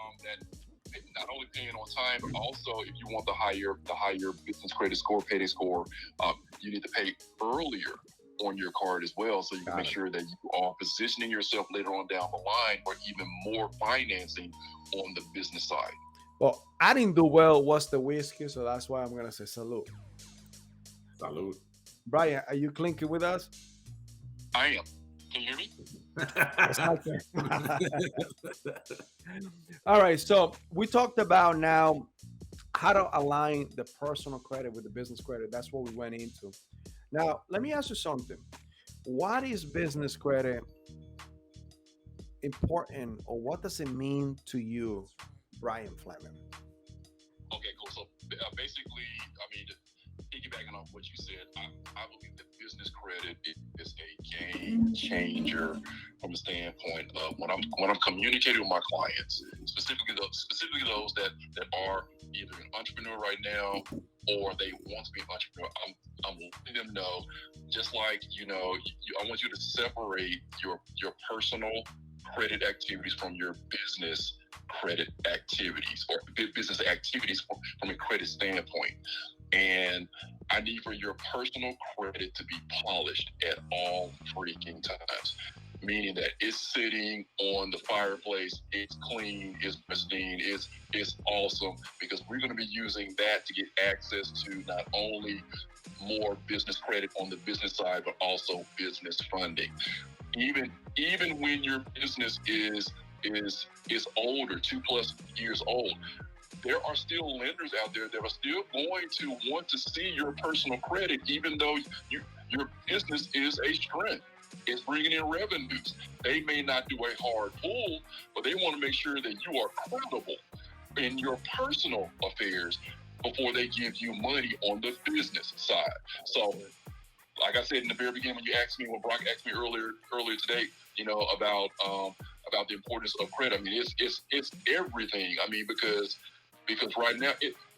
not only paying on time, but also if you want the higher business credit score, payday score, you need to pay earlier on your card as well, so you can make sure that you are positioning yourself later on down the line for even more financing on the business side. Well, I didn't do well. What's the whiskey? So that's why I'm gonna say salute. Salute. Brian, are you clinking with us? I am. Can you hear me? It's not there. All right. So we talked about now how to align the personal credit with the business credit. That's what we went into. Now, let me ask you something. What is business credit important, or what does it mean to you, Brian Fleming? Okay, cool. So basically, I mean, piggybacking off what you said, I believe that business credit is a game changer from the standpoint of when I'm communicating with my clients, specifically those that are either an entrepreneur right now or they want to be an entrepreneur. I'm letting them know, just like I want you to separate your personal credit activities from your business credit activities, or business activities from a credit standpoint. And I need for your personal credit to be polished at all freaking times. Meaning that it's sitting on the fireplace, it's clean, it's pristine, it's awesome, because we're going to be using that to get access to not only more business credit on the business side, but also business funding. Even when your business is older, 2+ years old, there are still lenders out there that are still going to want to see your personal credit, even though your business is a strength. It's bringing in revenues. They may not do a hard pull, but they want to make sure that you are credible in your personal affairs before they give you money on the business side. So, like I said in the very beginning, when Brock asked me earlier today, about the importance of credit. I mean, it's everything. I mean, because right now,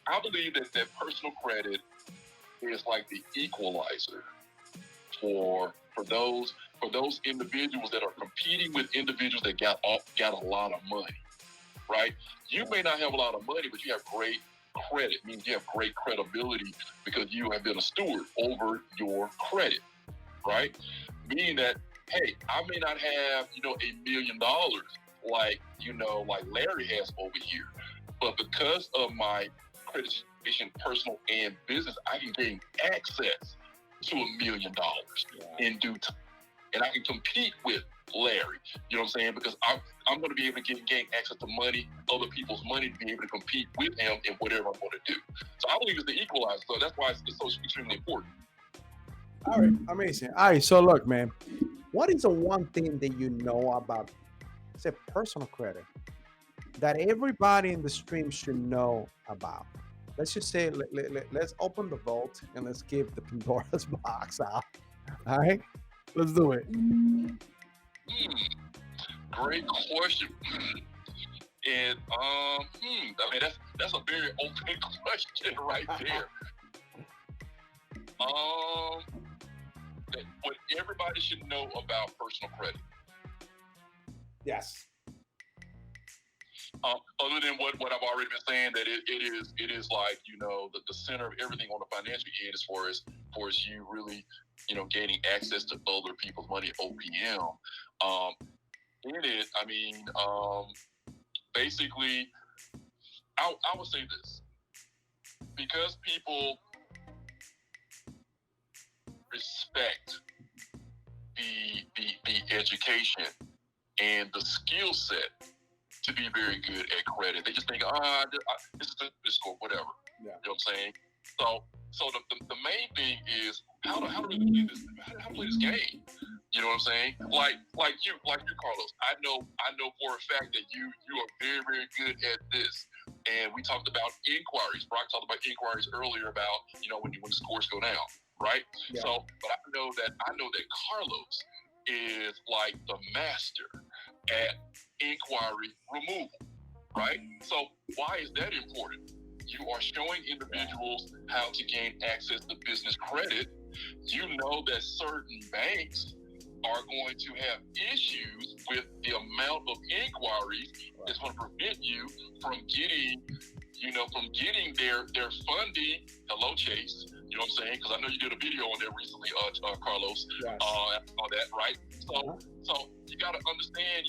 I believe that personal credit is like the equalizer for those individuals that are competing with individuals that got a lot of money, right? You may not have a lot of money, but you have great credit. Means you have great credibility because you have been a steward over your credit, right? Meaning that, hey, I may not have $1 million like Larry has over here, but because of my accreditation, personal and business, I can gain access to $1 million in due time, and I can compete with Larry. You know what I'm saying? Because I'm going to be able to gain access to money, other people's money, to be able to compete with him in whatever I'm going to do. So I believe it's the equalizer. So that's why it's so extremely important. All right, amazing. All right, so look, man, what is the one thing that you know about, say, personal credit that everybody in the stream should know about? Let's just say, let's open the vault and let's give the Pandora's box out. All right, let's do it. Great question. And I mean, that's a very open question right there. What everybody should know about personal credit. Yes. Other than what I've already been saying, that it is like the center of everything on the financial end, as far as you really gaining access to other people's money, OPM. In it, I mean, basically, I would say this, because people respect the education and the skill set to be very good at credit. They just think, this is a score, whatever. Yeah. You know what I'm saying? So the main thing is how to really play this, how to play this game. You know what I'm saying? Like you, Carlos. I know for a fact that you are very, very good at this. And we talked about inquiries. Brock talked about inquiries earlier about when the scores go down, right? Yeah. So, but I know that Carlos is like the master at inquiry removal, right? So why is that important? You are showing individuals how to gain access to business credit. You know that certain banks are going to have issues with the amount of inquiries that's going to prevent you from getting their funding. Hello, Chase. You know what I'm saying? Because I know you did a video on there recently, Carlos. Yes. All that, right? So you got to understand,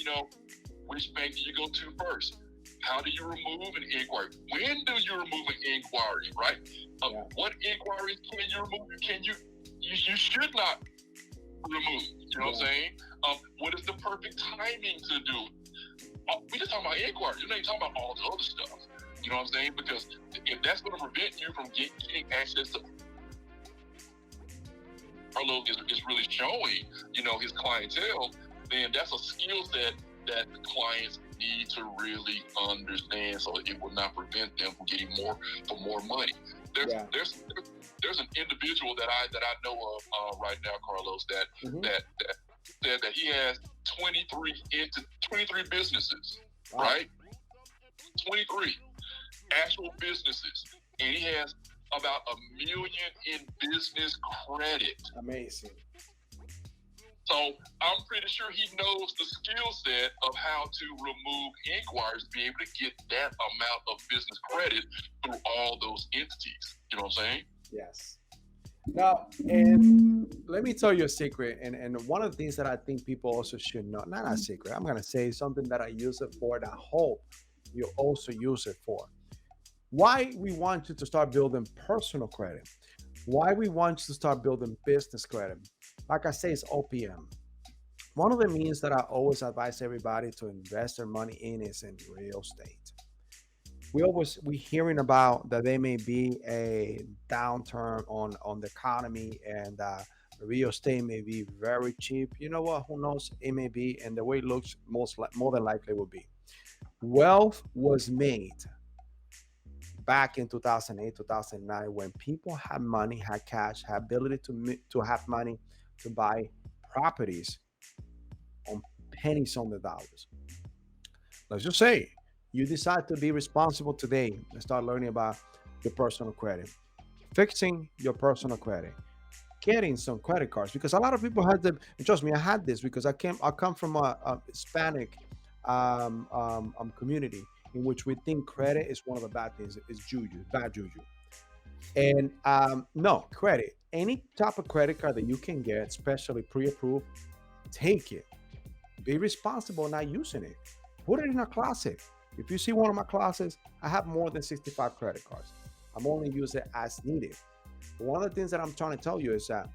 which bank do you go to first? How do you remove an inquiry? When do you remove an inquiry, right? What inquiries can you remove? you should not remove. You know what I'm saying? What is the perfect timing to do it? We just talking about inquiries. You're not even talking about all the other stuff. You know what I'm saying? Because if that's going to prevent you from getting access to Carlos is really showing, his clientele, then that's a skill set that the clients need to really understand, so it will not prevent them from getting more for more money. There's an individual that I know of right now, Carlos, that said that he has 23 businesses, Wow. right? 23 actual businesses, and he has about $1 million in business credit. Amazing. So I'm pretty sure he knows the skill set of how to remove inquiries to be able to get that amount of business credit through all those entities. You know what I'm saying? Yes. Now, and let me tell you a secret. And one of the things that I think people also should know, not a secret, I'm going to say something that I use it for, and I hope you also use it for. Why we want you to start building personal credit. Why we want you to start building business credit. Like I say, it's OPM. One of the means that I always advise everybody to invest their money in is in real estate. We hearing about that there may be a downturn on the economy, and real estate may be very cheap. You know what? Who knows? It may be, and the way it looks, more than likely will be. Wealth was made back in 2008, 2009, when people had money, had cash, had ability to have money to buy properties on pennies on the dollars. Let's just say you decide to be responsible today and start learning about your personal credit, fixing your personal credit, getting some credit cards, because a lot of people had them. Trust me, I had this because I come from a Hispanic community in which we think credit is one of the bad things. It's juju, bad juju. And no, credit, any type of credit card that you can get, especially pre-approved, take it. Be responsible not using it. Put it in a closet. If you see one of my closets, I have more than 65 credit cards. I'm only using it as needed. But one of the things that I'm trying to tell you is that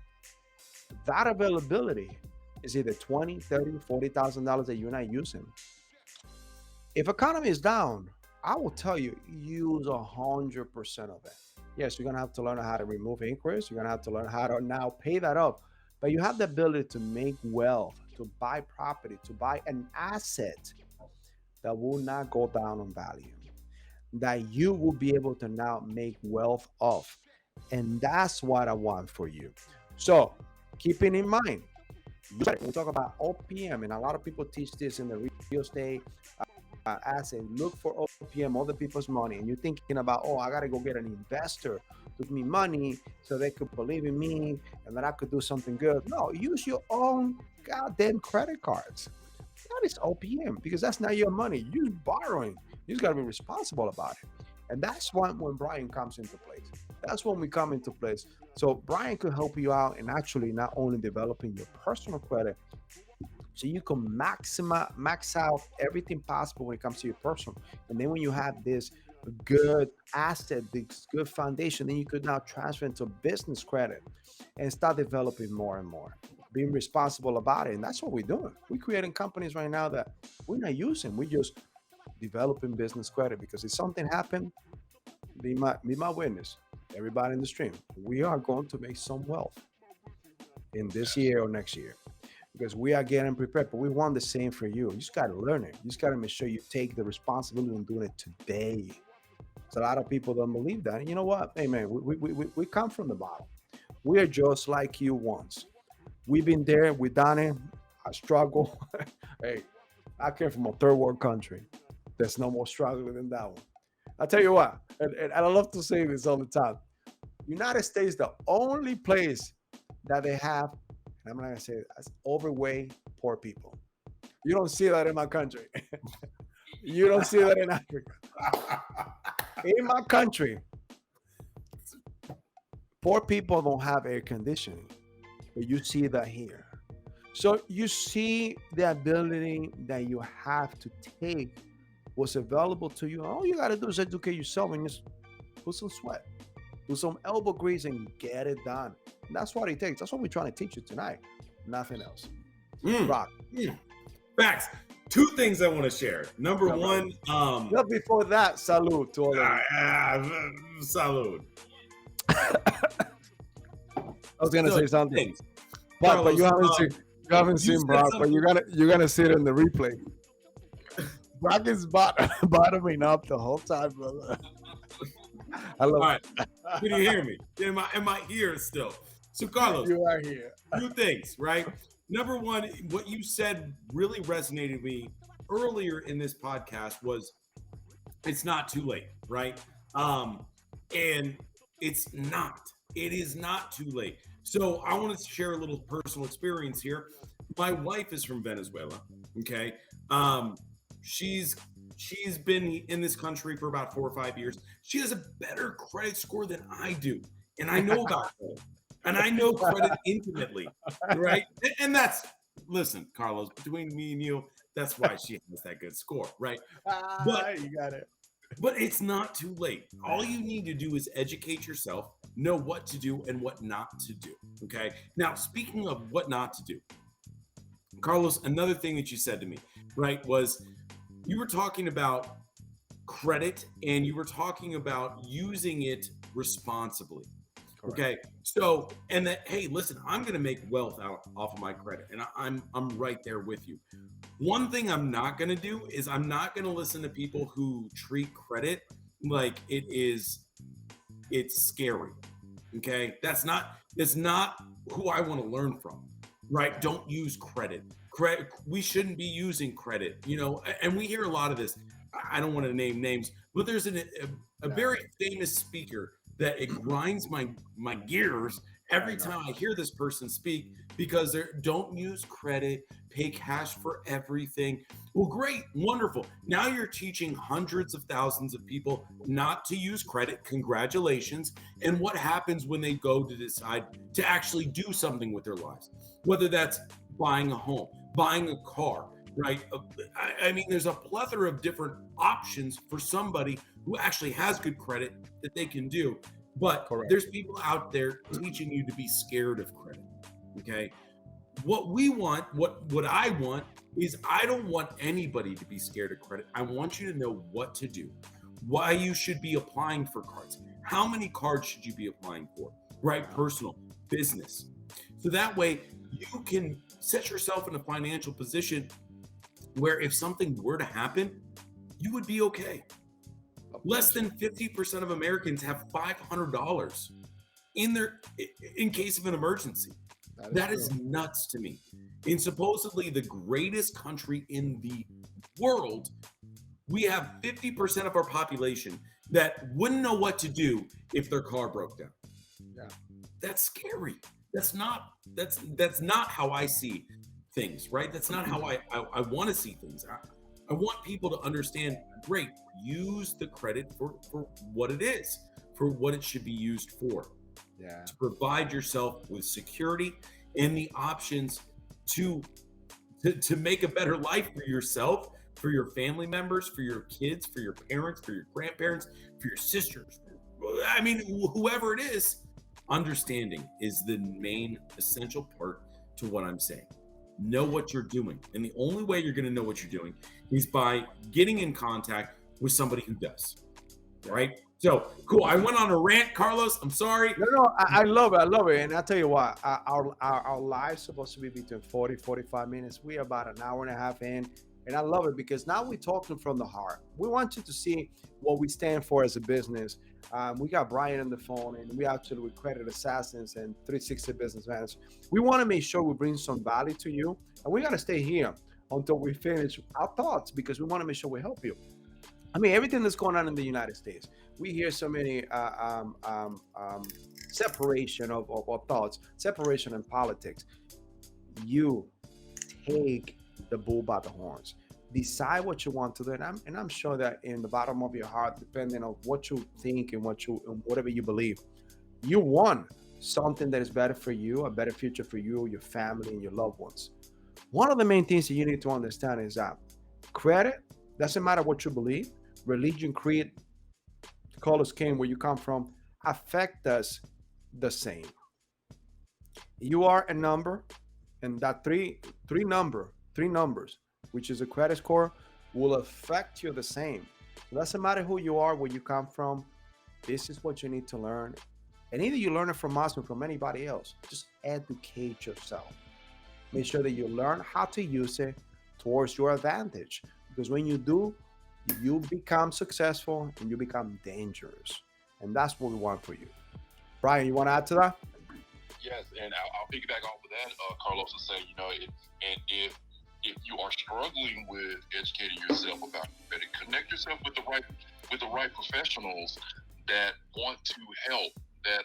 availability is either $20,000, $30,000, $40,000 that you're not using. If economy is down, I will tell you, use 100% of it. Yes, you're going to have to learn how to remove inquiries. You're going to have to learn how to now pay that up. But you have the ability to make wealth, to buy property, to buy an asset that will not go down in value, that you will be able to now make wealth of. And that's what I want for you. So keeping in mind, we talk about OPM, and a lot of people teach this in the real estate asset. Look for OPM, other people's money, and you're thinking about, I got to go get an investor to give me money so they could believe in me and that I could do something good. No, use your own goddamn credit cards. That is OPM, because that's not your money. You're borrowing. You just got to be responsible about it. And that's when Brian comes into place. That's when we come into place. So Brian could help you out in actually not only developing your personal credit, so you can max out everything possible when it comes to your personal. And then when you have this good asset, this good foundation, then you could now transfer into business credit and start developing more and more, being responsible about it. And that's what we're doing. We're creating companies right now that we're not using. We're just developing business credit, because if something happened, be my witness, everybody in the stream, we are going to make some wealth in this year or next year, because we are getting prepared. But we want the same for you. You just got to learn it. You just got to make sure you take the responsibility in doing it today. So a lot of people don't believe that. And you know what? Hey, man, we come from the bottom. We are just like you once. We've been there. We've done it. I struggle. Hey, I came from a third world country. There's no more struggling than that one. I'll tell you what, and I love to say this all the time. United States, the only place that they have, and I'm not going to say it, as overweight poor people. You don't see that in my country. You don't see that in Africa. In my country, poor people don't have air conditioning, but you see that here. So you see the ability that you have to take what's available to you. All you got to do is educate yourself and just put some sweat. do some elbow grease, and get it done. And that's what it takes. That's what we're trying to teach you tonight. Nothing else. Rock. Facts. Two things I want to share. Number one, Just before that, salute to all of you. salud. I was gonna say something, Things. but you haven't seen said Brock. But you're gonna see it in the replay. Brock is bottoming up the whole time, brother. I love All right. Can you hear me? Am I here still? So Carlos, you are here. two things, right? Number one, what you said really resonated with me earlier in this podcast was it's not too late, right? And it's not. It is not too late. So I wanted to share a little personal experience here. My wife is from Venezuela. Okay. She's been in this country for about 4 or 5 years. She has a better credit score than I do. And I know about her. And I know credit intimately, right? And that's, listen, Carlos, between me and you, that's why she has that good score, right? But you got it. But it's not too late. All you need to do is educate yourself, know what to do and what not to do, okay? Now, speaking of what not to do, Carlos, another thing that you said to me, right, was you were talking about credit and you were talking about using it responsibly. Correct. Okay, so and that, hey, listen, I'm going to make wealth off of my credit, and I'm right there with you. One thing I'm not going to do is I'm not going to listen to people who treat credit like it's scary. Okay, that's not who I want to learn from. Right? Don't use credit. Credit. We shouldn't be using credit. You know, and we hear a lot of this. I don't want to name names, but there's a very famous speaker that it grinds my gears every time I hear this person speak because they don't use credit, pay cash for everything. Well, great, wonderful. Now you're teaching hundreds of thousands of people not to use credit. Congratulations. And what happens when they go to decide to actually do something with their lives? Whether that's buying a home, buying a car, right? I mean, there's a plethora of different options for somebody who actually has good credit that they can do. But there's people out there teaching you to be scared of credit. Okay. What we want, what I want is I don't want anybody to be scared of credit. I want you to know what to do, why you should be applying for cards. How many cards should you be applying for? Right? Personal, business. So that way you can set yourself in a financial position where if something were to happen, you would be okay. Less than 50% of Americans have $500 in case of an emergency. That is nuts to me. In supposedly the greatest country in the world, we have 50% of our population that wouldn't know what to do if their car broke down. Yeah. That's scary. That's not how I see things, right? That's not how I want to see things. I want people to understand, great, use the credit for what it is, for what it should be used for. Yeah. To provide yourself with security and the options to make a better life for yourself, for your family members, for your kids, for your parents, for your grandparents, for your sisters. I mean, whoever it is, understanding is the main essential part to what I'm saying. Know what you're doing. And the only way you're going to know what you're doing is by getting in contact with somebody who does. Right? So, cool. I went on a rant, Carlos. I'm sorry. No, I love it. I love it. And I'll tell you what, our live's supposed to be between 40, 45 minutes. We're about an hour and a half in. And I love it because now we're talking from the heart. We want you to see what we stand for as a business. We got Brian on the phone, and we actually with Credit Assassins and 360 Business Managers. We want to make sure we bring some value to you, and we got to stay here until we finish our thoughts because we want to make sure we help you. I mean, everything that's going on in the United States, we hear so many separation of thoughts, separation in politics. You take the bull by the horns. Decide what you want to do, and I'm sure that in the bottom of your heart, depending on what you think and whatever you believe, you want something that is better for you, a better future for you, your family, and your loved ones. One of the main things that you need to understand is that credit doesn't matter what you believe, religion, creed, color scheme, where you come from. affect us the same. You are a number, and that three numbers, which is a credit score, will affect you the same. It doesn't matter who you are, where you come from. This is what you need to learn. And either you learn it from us or from anybody else. Just educate yourself. Make sure that you learn how to use it towards your advantage. Because when you do, you become successful and you become dangerous. And that's what we want for you. Brian, you want to add to that? Yes, and I'll piggyback off of that, Carlos, and say, and if you are struggling with educating yourself about credit, connect yourself with the right professionals that want to help, that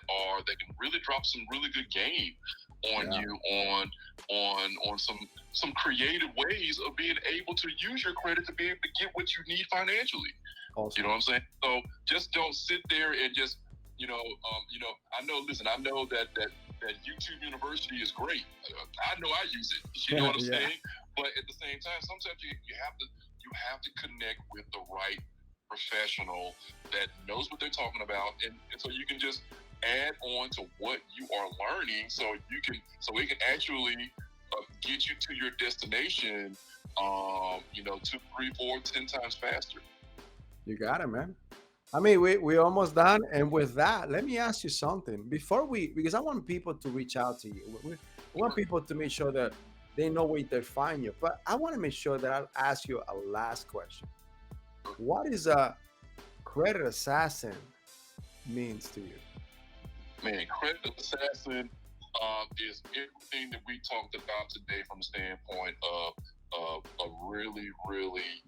can really drop some really good game on you on some creative ways of being able to use your credit to be able to get what you need financially. Awesome. You know what I'm saying? So just don't sit there and just I know that YouTube University is great. I know I use it. You know what I'm saying? But at the same time, sometimes you have to connect with the right professional that knows what they're talking about, and so you can just add on to what you are learning, so it can actually get you to your destination, 2, 3, 4, 10 times faster. You got it, man. I mean, we're almost done. And with that, let me ask you something because I want people to reach out to you. We want people to make sure that they know where they find you. But I want to make sure that I'll ask you a last question. What is a credit assassin means to you? Man, credit assassin is everything that we talked about today from the standpoint of really, really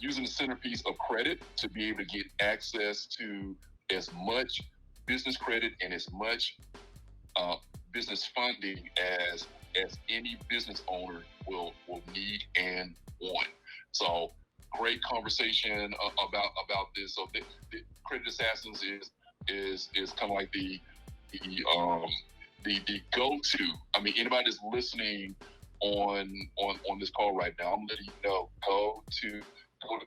using the centerpiece of credit to be able to get access to as much business credit and as much business funding as any business owner will need and want. So great conversation about this. So the credit assassins is kind of like the go-to. I mean, anybody that's listening on this call right now, I'm letting you know, go to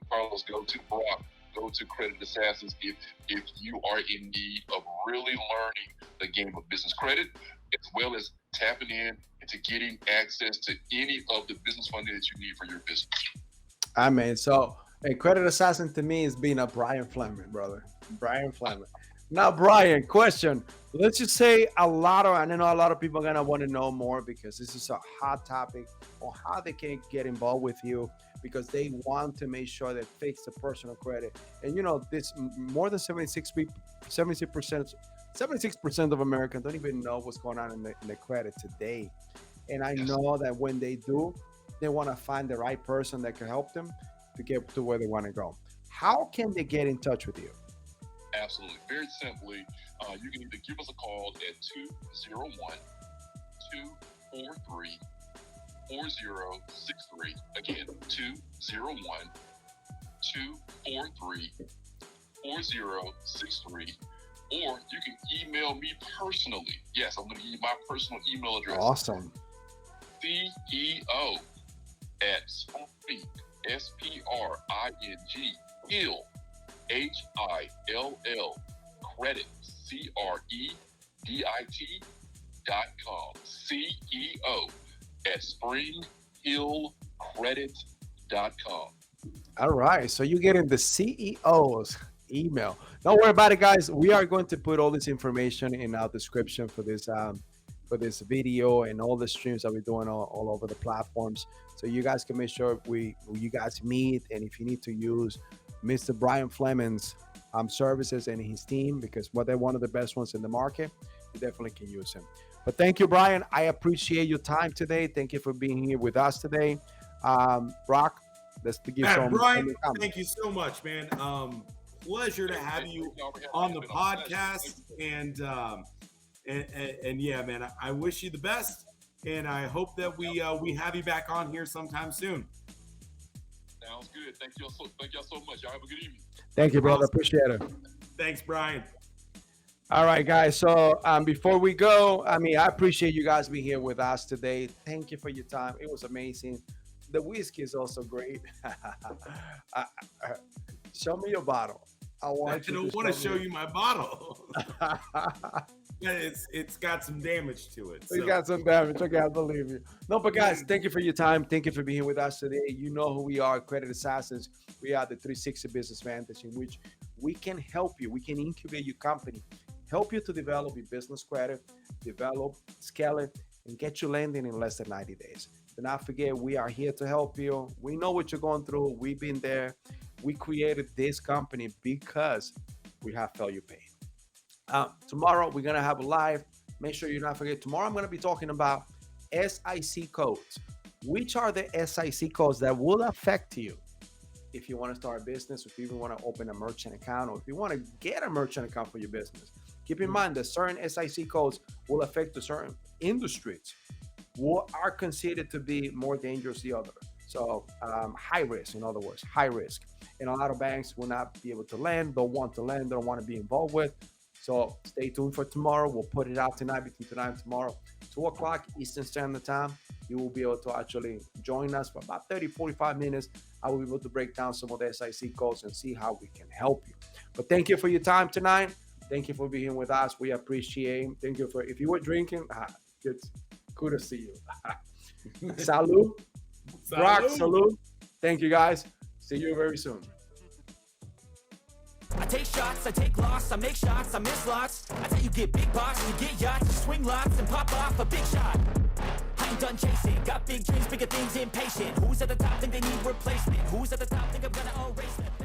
Carlos, go to Brock, go to Credit Assassins if you are in need of really learning the game of business credit, as well as tapping in into getting access to any of the business funding that you need for your business. I mean, so a credit assassin to me is being a Brian Fleming, brother. Brian Fleming. Now, Brian, question. Let's just say I know a lot of people are going to want to know more because this is a hot topic on how they can get involved with you because they want to make sure they fix the personal credit. And, this more than 76% of Americans don't even know what's going on in the credit today. And I know that when they do, they want to find the right person that can help them to get to where they want to go. How can they get in touch with you? Absolutely. Very simply, you can either give us a call at 201-243-4063. Again, 201-243-4063. Or you can email me personally. Yes, I'm going to give you my personal email address. Awesome. CEO at Spring, SPRING, Hill, HILL, credit, CREDIT.com. CEO at SpringHillCredit.com. All right. So you're getting the CEO's email. Don't worry about it, guys. We are going to put all this information in our description for this video and all the streams that we're doing all over the platforms. So you guys can make sure you guys meet. And if you need to use Mr. Brian Fleming's services and his team, because they're one of the best ones in the market, you definitely can use him. But thank you, Brian. I appreciate your time today. Thank you for being here with us today. Brock, let's begin. Brian, thank you so much, man. Pleasure to have you on the podcast. And yeah, man, I wish you the best. And I hope that we have you back on here sometime soon. Sounds good. Thank y'all so much. Y'all have a good evening. Thank you, brother. Appreciate it. Thanks, Brian. All right, guys. So before we go, I appreciate you guys being here with us today. Thank you for your time. It was amazing. The whiskey is also great. Show me your bottle. I want I you don't to want to show you my bottle. It's got some damage to it. You So. got some damage. Okay, I believe you. No, but guys, thank you for your time. Thank you for being with us today. You know who we are, Credit Assassins. We are the 360 Business Vantage, in which we can help you. We can incubate your company, help you to develop your business credit, develop, scale it, and get you landing in less than 90 days. Do not forget, we are here to help you. We know what you're going through. We've been there. We created this company because we have felt your pain. Tomorrow, we're going to have a live. Make sure you not forget. Tomorrow, I'm going to be talking about SIC codes. Which are the SIC codes that will affect you if you want to start a business, if you even want to open a merchant account, or if you want to get a merchant account for your business? Keep in mind that certain SIC codes will affect the certain industries what are considered to be more dangerous than the other. So high risk, in other words, high risk. And a lot of banks will not be able to lend, don't want to lend, don't want to be involved with. So stay tuned for tomorrow. We'll put it out tonight, between tonight and tomorrow, 2 o'clock Eastern Standard Time. You will be able to actually join us for about 30, 45 minutes. I will be able to break down some of the SIC codes and see how we can help you. But thank you for your time tonight. Thank you for being with us. We appreciate it. Thank you for, if you were drinking, good, kudos to you. Salud. Rock, salute. Thank you, guys. See you very soon. I take shots, I take loss, I make shots, I miss lots. That's how you get big box, you get yachts, you swing lots and pop off a big shot. I ain't done chasing, got big dreams, bigger things, impatient. Who's at the top think they need replacement? Who's at the top think I'm gonna erase them?